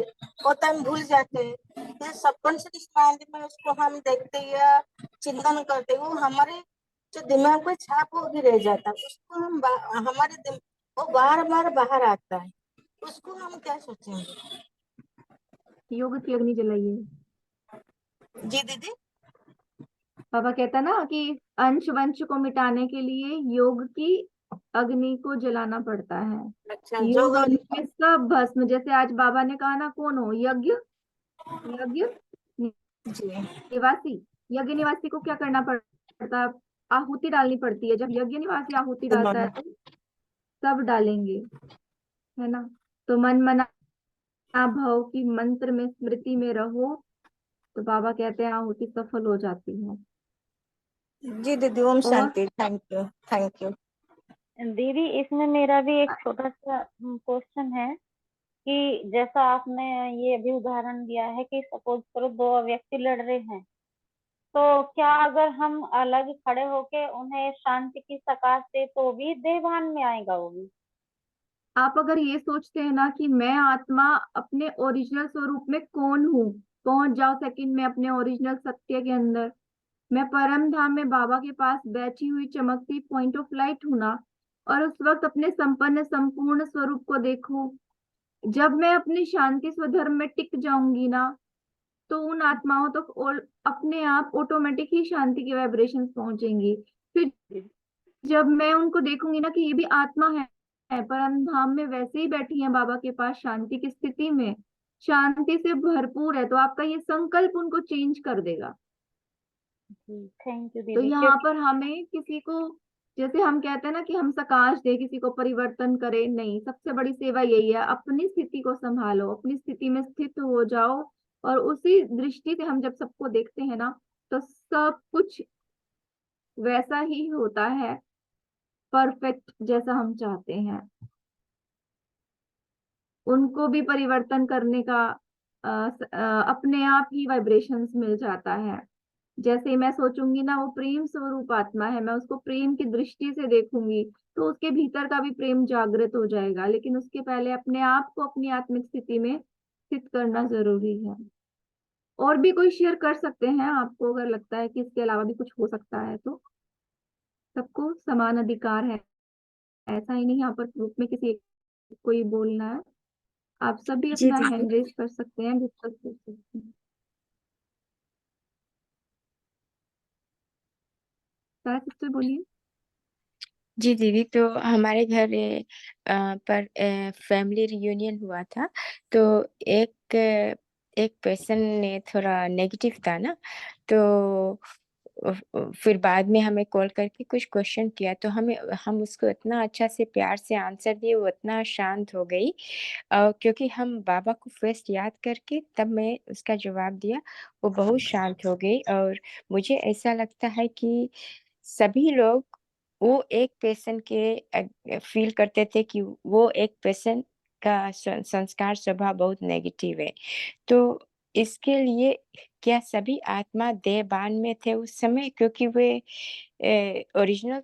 वो तो हम भूल जाते हैं। ये सबकॉन्शियस माइंड में उसको हम देखते या चिंतन करते, वो हमारे जो दिमाग में छाप वो भी रह जाता है। उसको हम वो बार बार बाहर आता है, उसको हम क्या सोचेंगे? योग की अग्नि जलाइए। जी दीदी। बाबा कहता ना कि अंश वंश को मिटाने के लिए योग की अग्नि को जलाना पड़ता है। अच्छा, जो योग अग्नि में सब भस्म, जैसे आज बाबा ने कहा ना, कौन हो? यज्ञ यज्ञ निवासी। यज्ञ निवासी को क्या करना पड़ता है? आहुति डालनी पड़ती है। जब यज्ञ निवासी आहुति डालता है तो सब डालेंगे, है ना। तो मन मना भाव की मंत्र में स्मृति में रहो तो बाबा कहते हैं आहुति सफल हो जाती है। जी दीदी, ओम और शांति। थैंक यू, थैंक यू दीदी। इसमें मेरा भी एक छोटा सा क्वेश्चन है कि जैसा आपने ये अभी उदाहरण दिया है कि सपोज करो दो व्यक्ति लड़ रहे हैं, तो क्या अगर हम अलग खड़े होके उन्हें शांति की सकाश दे तो भी देह भान में आएगा वो भी? आप अगर ये सोचते हैं ना कि मैं आत्मा अपने ओरिजिनल स्वरूप में कौन हूँ, पहुंच जाओ सेकंड में अपने ओरिजिनल सत्य के अंदर, मैं परम धाम में बाबा के पास बैठी हुई चमकती पॉइंट ऑफ लाइट हूं ना, और उस वक्त अपने संपन्न संपूर्ण स्वरूप को देखो। जब मैं अपनी शांति स्वधर्म में टिक जाऊंगी ना, तो उन आत्माओं तक अपने आप ऑटोमेटिक ही शांति की वाइब्रेशंस पहुंचेंगी। फिर जब मैं उनको देखूंगी ना कि ये भी आत्मा है परम धाम में वैसे ही बैठी है बाबा के पास शांति की स्थिति में, शांति से भरपूर है, तो आपका ये संकल्प उनको चेंज कर देगा। थैंक यू तो दीदी। यहाँ पर हमें किसी को, जैसे हम कहते हैं ना कि हम सकाश दे, किसी को परिवर्तन करें, नहीं, सबसे बड़ी सेवा यही है, अपनी स्थिति को संभालो, अपनी स्थिति में स्थित हो जाओ। और उसी दृष्टि से हम जब सबको देखते हैं ना, तो सब कुछ वैसा ही होता है, परफेक्ट जैसा हम चाहते हैं। उनको भी परिवर्तन करने का अपने आप ही वाइब्रेशंस मिल जाता है। जैसे ही मैं सोचूंगी ना वो प्रेम स्वरूप आत्मा है, मैं उसको प्रेम की दृष्टि से देखूंगी, तो उसके भीतर का भी प्रेम जागृत हो जाएगा। लेकिन उसके पहले अपने आप को अपनी आत्मिक स्थिति में स्थित करना जरूरी है। और भी कोई शेयर कर सकते हैं आपको अगर लगता है कि इसके अलावा भी कुछ हो सकता है तो। सबको समान अधिकार है, ऐसा ही नहीं यहाँ पर ग्रुप में किसी एक को ही बोलना है। आप सभी जी अपना दीदी। हैंड रेज कर सकते हैं, डिस्कस कर सकते हैं। सारा सिस्टर बोलिए। जी दीदी, तो हमारे घर पर फैमिली रियूनियन हुआ था। तो एक एक पर्सन ने थोड़ा नेगेटिव था ना, तो फिर बाद में हमें कॉल करके कुछ क्वेश्चन किया, तो हम उसको इतना अच्छा से प्यार से आंसर दिए, वो इतना शांत हो गई। क्योंकि हम बाबा को फर्स्ट याद करके तब मैं उसका जवाब दिया, वो बहुत शांत हो गई। और मुझे ऐसा लगता है कि सभी लोग वो एक पर्सन के फील करते थे कि वो एक पर्सन का संस्कार स्वभाव बहुत नेगेटिव है। तो इसके लिए क्या सभी आत्मा देहभान में थे उस समय? क्योंकि वे ओरिजिनल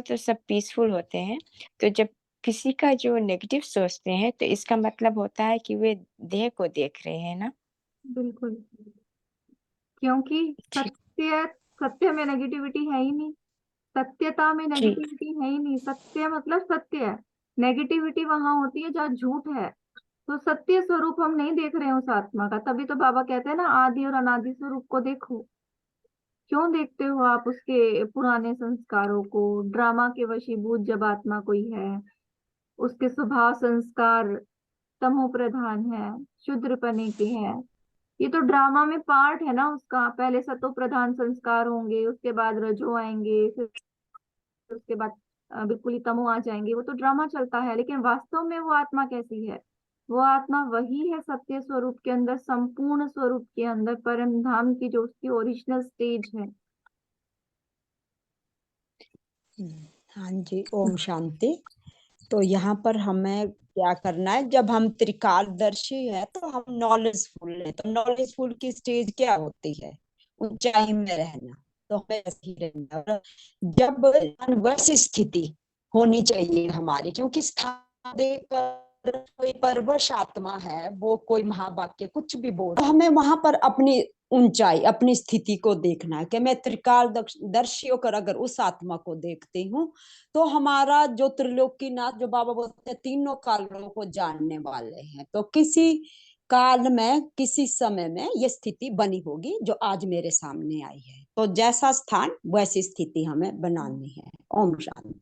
तो सब पीसफुल होते हैं। तो जब किसी का जो नेगेटिव सोचते हैं तो इसका मतलब होता है कि वे देह को देख रहे हैं ना? बिल्कुल, क्योंकि जी, सत्य सत्य में नेगेटिविटी है ही नहीं, सत्यता में जी, नेगेटिविटी है ही नहीं। सत्य मतलब सत्य है, नेगेटिविटी वहां होती है जहाँ झूठ है। तो सत्य स्वरूप हम नहीं देख रहे हैं उस आत्मा का, तभी तो बाबा कहते हैं ना, आदि और अनादि स्वरूप को देखो। क्यों देखते हो आप उसके पुराने संस्कारों को? ड्रामा के वशीभूत जब आत्मा कोई है, उसके स्वभाव संस्कार तमो प्रधान है, शूद्रपने के हैं, ये तो ड्रामा में पार्ट है ना उसका। पहले सतो प्रधान संस्कार होंगे, उसके बाद रजो आएंगे, फिर उसके बाद बिल्कुल ही तमो आ जाएंगे। वो तो ड्रामा चलता है, लेकिन वास्तव में वो आत्मा कैसी है? वो आत्मा वही है सत्य स्वरूप के अंदर, संपूर्ण स्वरूप के अंदर, परम धाम की जो उसकी ओरिजिनल स्टेज है। हाँ जी, ओम शांति। तो यहाँ पर हमें क्या करना है, जब हम त्रिकालदर्शी है तो हम नॉलेजफुल है। तो नॉलेजफुल की स्टेज क्या होती है? ऊंचाई में रहना। तो हमें ऐसे ही रहना। और जब अनवश स्थिति होनी चाहिए हमारी, क्योंकि स्थान देकर कोई परवश आत्मा है, वो कोई महावाक्य कुछ भी बोल, तो हमें वहां पर अपनी ऊंचाई, अपनी स्थिति को देखना है कि मैं त्रिकालदर्शी होकर अगर उस आत्मा को देखती हूँ, तो हमारा जो त्रिलोकीनाथ, जो बाबा बोलते हैं तीनों कालों को जानने वाले हैं, तो किसी काल में किसी समय में ये स्थिति बनी होगी जो आज मेरे सामने आई है। तो जैसा स्थान वैसी स्थिति हमें बनानी है। ओम शांति।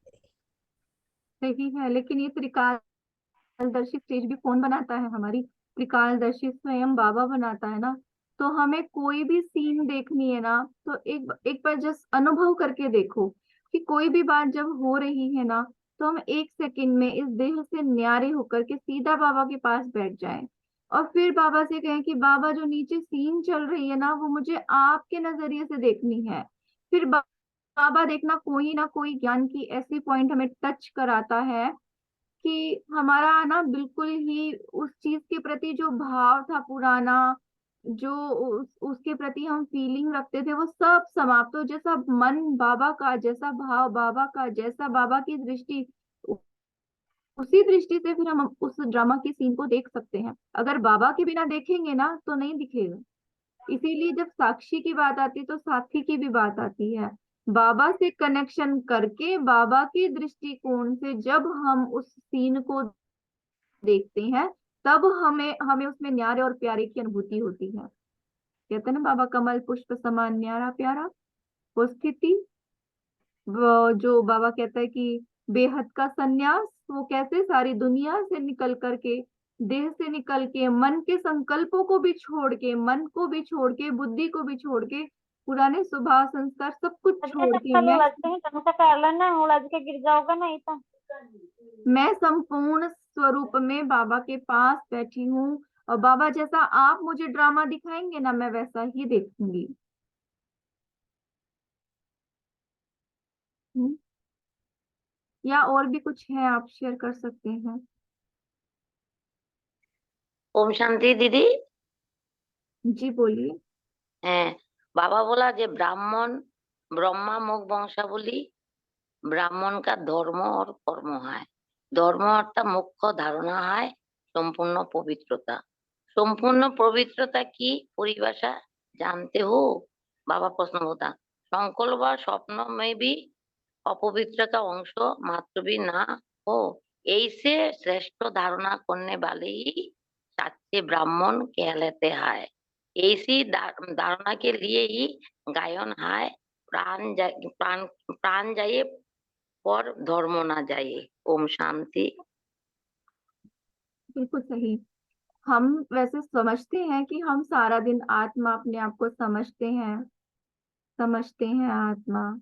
सही है, लेकिन ये त्रिकालदर्शी स्टेज भी कौन बनाता है? हमारी त्रिकालदर्शी स्वयं बाबा बनाता है ना। तो हमें कोई भी सीन देखनी है ना, तो एक बार जस्ट अनुभव करके देखो कि कोई भी बात जब हो रही है ना, तो हम एक सेकंड में इस देह से न्यारे होकर के सीधा बाबा के पास बैठ जाएं और फिर बाबा से कहें कि बाबा जो नीचे सीन चल रही है ना, वो मुझे आपके नजरिए से देखनी है। फिर बाबा देखना कोई ना कोई ज्ञान की ऐसी पॉइंट हमें टच कराता है कि हमारा ना बिल्कुल ही उस चीज के प्रति जो भाव था पुराना, जो उसके प्रति हम फीलिंग रखते थे, वो सब समाप्त हो। जैसा मन बाबा का, जैसा भाव बाबा का, जैसा बाबा की दृष्टि, उसी दृष्टि से फिर हम उस ड्रामा के सीन को देख सकते हैं। अगर बाबा के बिना देखेंगे ना तो नहीं दिखेगा। इसीलिए जब साक्षी की बात आती है तो साथी की भी बात आती है। बाबा से कनेक्शन करके, बाबा के दृष्टिकोण से जब हम उस सीन को देखते हैं, तब हमें हमें उसमें न्यारे और प्यारे की अनुभूति होती है। कहते हैं ना, बाबा कमल पुष्प समान न्यारा प्यारा। वो स्थिति, वो जो बाबा कहता है कि बेहद का सन्यास, वो कैसे सारी दुनिया से निकल करके, देह से निकल के, मन के संकल्पों को भी छोड़ के, मन को भी छोड़ के, बुद्धि को भी छोड़ के, पुराने स्वभाव संस्कार सब कुछ छोड़ के उलझ के गिर जाओगे नहीं तो। मैं संपूर्ण स्वरूप में बाबा के पास बैठी हूँ, और बाबा जैसा आप मुझे ड्रामा दिखाएंगे ना, मैं वैसा ही देखूंगी। या और भी कुछ है आप शेयर कर सकते हैं। ओम शांति दीदी। जी बोलिए। बाबा बोला जे ब्राह्मण ब्रह्मा मुख वंशावली, ब्राह्मण का धर्म और कर्म है। धर्म अर्थात मुख्य धारणा है संपूर्ण पवित्रता। संपूर्ण पवित्रता की परिभाषा जानते हो? बाबा प्रश्न होता, संकल्प व स्वप्न में भी अपवित्र का अंश मात्र भी ना हो, ऐसे श्रेष्ठ धारणा करने वाले ही सच्चे ब्राह्मण कहलाते हैं। ऐसी धारणा के लिए ही गायन है, प्राण जाए पर धर्म ना जाए। ओम शांति। बिल्कुल सही। हम वैसे समझते हैं कि हम सारा दिन आत्मा अपने आप को समझते हैं आत्मा,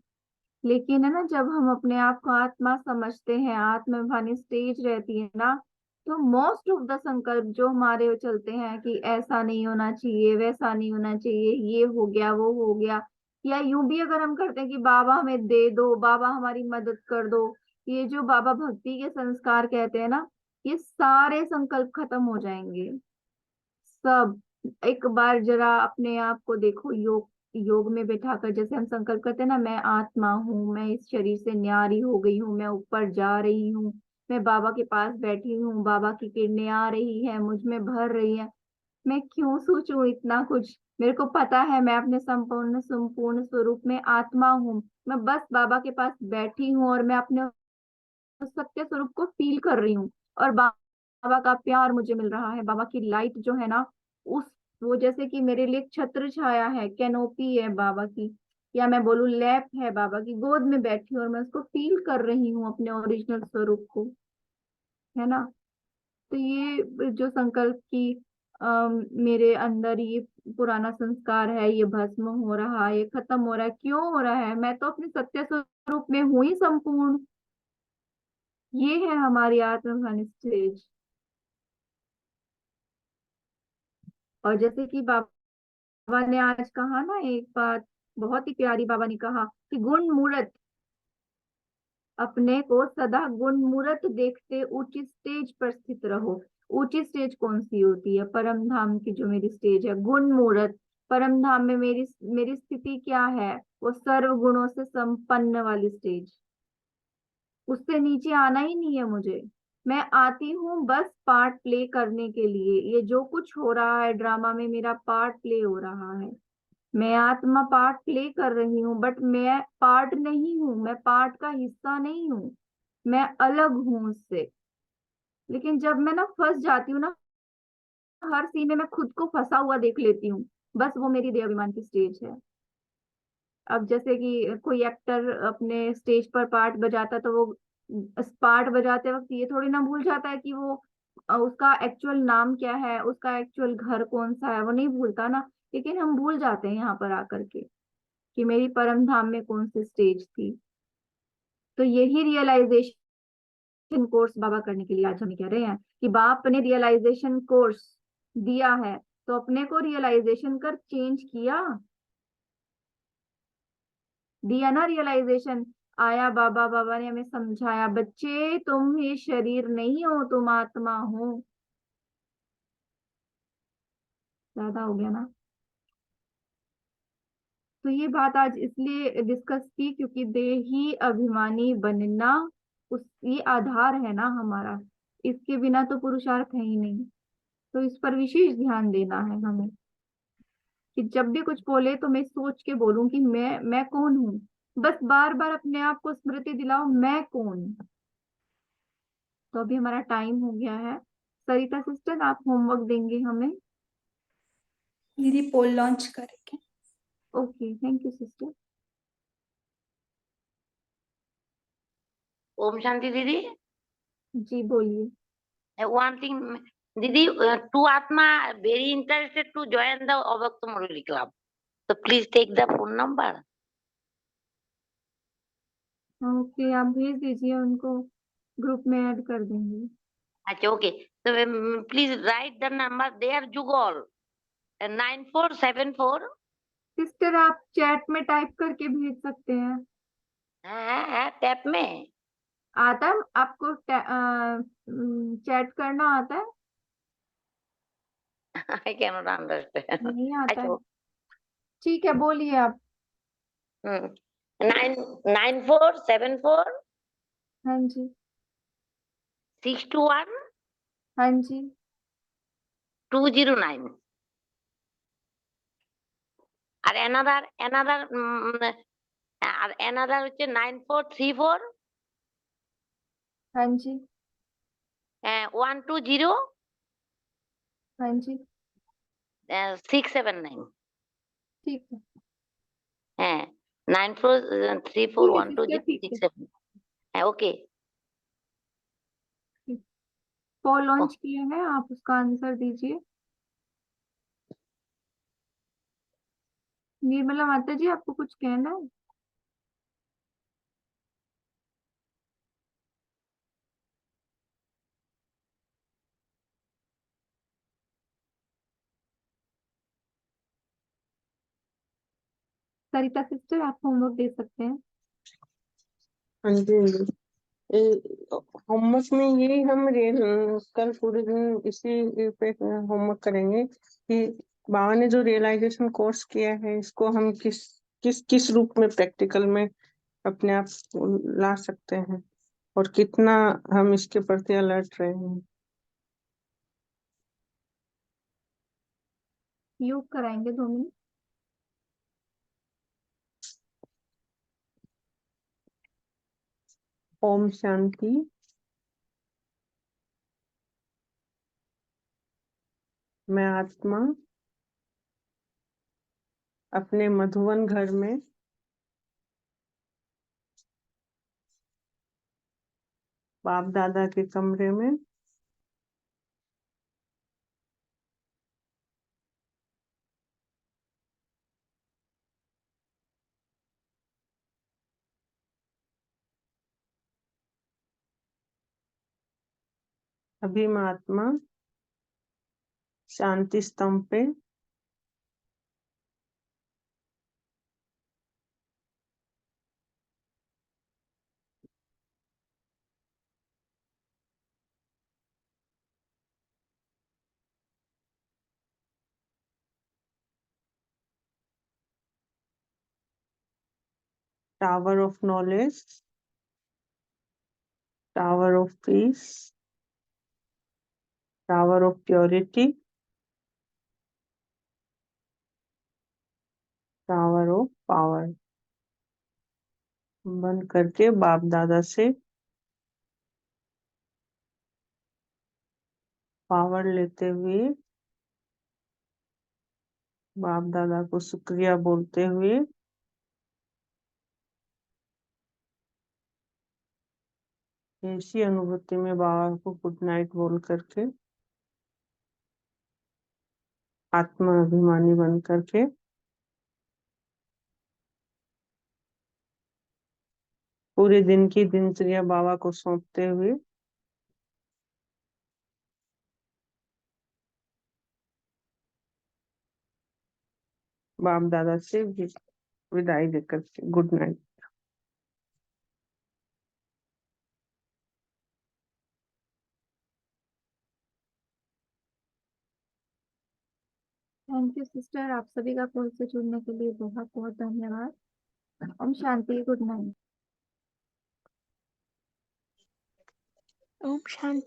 लेकिन है ना, जब हम अपने आप को आत्मा समझते हैं, आत्माभिमानी स्टेज रहती है ना, तो मोस्ट ऑफ द संकल्प जो हमारे चलते हैं कि ऐसा नहीं होना चाहिए, वैसा नहीं होना चाहिए, ये हो गया, वो हो गया, या यूं भी अगर हम करते हैं कि बाबा हमें दे दो, बाबा हमारी मदद कर दो, ये जो बाबा भक्ति के संस्कार कहते हैं ना, ये सारे संकल्प खत्म हो जाएंगे सब। एक बार जरा अपने आप को देखो, योग योग में बैठाकर जैसे हम संकल्प करते हैं ना, मैं आत्मा हूँ, मैं इस शरीर से न्यारी हो गई हूँ, मैं ऊपर जा रही हूँ, मैं बाबा के पास बैठी हूँ, बाबा की किरणें आ रही है, मुझ में भर रही है। मैं क्यों सोचूं इतना कुछ, मेरे को पता है मैं अपने संपूर्ण संपूर्ण स्वरूप में आत्मा हूँ। मैं बस बाबा के पास बैठी हूँ और मैं अपने उस सत्य स्वरूप को फील कर रही हूँ। और बाबा का प्यार मुझे मिल रहा है, बाबा की लाइट जो है ना, उस वो जैसे कि मेरे लिए छत्र छाया है, कैनोपी है बाबा की, या मैं बोलूँ लैप है बाबा की, गोद में बैठी हूँ और मैं उसको फील कर रही हूँ अपने ओरिजिनल स्वरूप को, है ना। तो ये जो संकल्प की मेरे अंदर ये पुराना संस्कार है, ये भस्म हो रहा है, ये खत्म हो रहा है, क्यों हो रहा है, मैं तो अपने सत्य स्वरूप में हूं ही संपूर्ण। ये है हमारी आत्मज्ञान स्टेज। और जैसे कि बाबा ने आज कहा ना एक बात बहुत ही प्यारी, बाबा ने कहा कि गुण मूर्त, अपने को सदा गुण मूर्त देखते ऊंची स्टेज पर स्थित रहो। ऊंची स्टेज कौन सी होती है? परम धाम की जो मेरी स्टेज है, गुण मूर्त। परम धाम में मेरी मेरी स्थिति क्या है? वो सर्व गुणों से संपन्न वाली स्टेज। उससे नीचे आना ही नहीं है मुझे। मैं आती हूँ बस पार्ट प्ले करने के लिए। ये जो कुछ हो रहा है ड्रामा में, मेरा पार्ट प्ले हो रहा है। मैं आत्मा पार्ट प्ले कर रही हूँ, बट मैं पार्ट नहीं हूँ, मैं पार्ट का हिस्सा नहीं हूँ, मैं अलग हूँ उससे। लेकिन जब मैं ना फंस जाती हूँ ना, हर सीन में मैं खुद को फंसा हुआ देख लेती हूँ, बस वो मेरी देहाभिमान की स्टेज है। अब जैसे कि कोई एक्टर अपने स्टेज पर पार्ट बजाता, तो वो पार्ट बजाते वक्त ये थोड़ी ना भूल जाता है कि वो उसका एक्चुअल नाम क्या है, उसका एक्चुअल घर कौन सा है, वो नहीं भूलता ना। लेकिन हम भूल जाते हैं यहाँ पर आकर के कि मेरी परम धाम में कौन सी स्टेज थी। तो यही रियलाइजेशन कोर्स बाबा करने के लिए आज हम कह रहे हैं कि बाप ने रियलाइजेशन कोर्स दिया है, तो अपने को रियलाइजेशन कर चेंज दिया ना रियलाइजेशन। आया बाबा, बाबा ने हमें समझाया, बच्चे तुम ये शरीर नहीं हो, तुम आत्मा हो। ज्यादा हो गया ना। तो ये बात आज इसलिए डिस्कस की क्योंकि देही अभिमानी बनना उस ये आधार है ना हमारा, इसके बिना तो पुरुषार्थ है ही नहीं। तो इस पर विशेष ध्यान देना है हमें कि जब भी कुछ बोले तो मैं सोच के बोलूं कि मैं कौन हूँ। बस बार बार अपने आप को स्मृति दिलाओ, मैं कौन। तो अभी हमारा टाइम हो गया है। सरिता सिस्टर, आप होमवर्क देंगे हमें? दीदी पोल लॉन्च करेंगे। Okay, thank you sister. ओम शांति दीदी। जी बोलिए। One thing, Didi, two Atma very interested to join the Avakta Murali Club. So please take the phone number. Okay, आप भेज दीजिए उनको, ग्रुप में ऐड कर देंगे। अच्छा, okay. So please write the number there, Jugol. 9474. Sister आप chat में टाइप करके भेज सकते हैं। है टैप में आता है आपको? चैट करना आता है? I cannot understand. नहीं आता है? अच्छा, ठीक है, बोलिए आप। 9474 हाँ जी, 621 हाँ जी। 209. আর another আর another হচ্ছে 9434 हाँ जी, 120 हाँ जी। 679. ठीक है, হ্যাঁ 9434 ठीक है 120 सिस्टर, ठीक है। 67. হ্যাঁ ওকে। पोल लॉन्च किया है, आप उसका आंसर दीजिए। निर्मला माता जी, आपको कुछ कहना है? सरिता सिस्टर, आप होमवर्क दे सकते हैं। हाँ जी, हाँ जी। होमवर्क में यही हम कल पूरे दिन इसी पे होमवर्क करेंगे कि बाबा ने जो रियलाइजेशन कोर्स किया है इसको हम किस रूप में प्रैक्टिकल में अपने आप ला सकते हैं और कितना हम इसके प्रति अलर्ट रहे हैं। योग कराएंगे 2 मिनट। ओम शांति। मैं आत्मा अपने मधुवन घर में बाप दादा के कमरे में अभी मैं आत्मा शांति स्तंभ पे tower of knowledge, tower of peace, tower of purity, tower of power बंद करके बाप दादा से पावर लेते हुए बाप दादा को शुक्रिया बोलते हुए ऐसी अनुभूति में बाबा को गुड नाइट बोल करके आत्मा अभिमानी बन करके पूरे दिन की दिनचर्या बाबा को सौंपते हुए बाप दादा से विदाई देकर के good night. Thank you sister, आप सभी का कॉल से जुड़ने के लिए बहुत बहुत धन्यवाद। Om Shanti, good night. ओम शांति।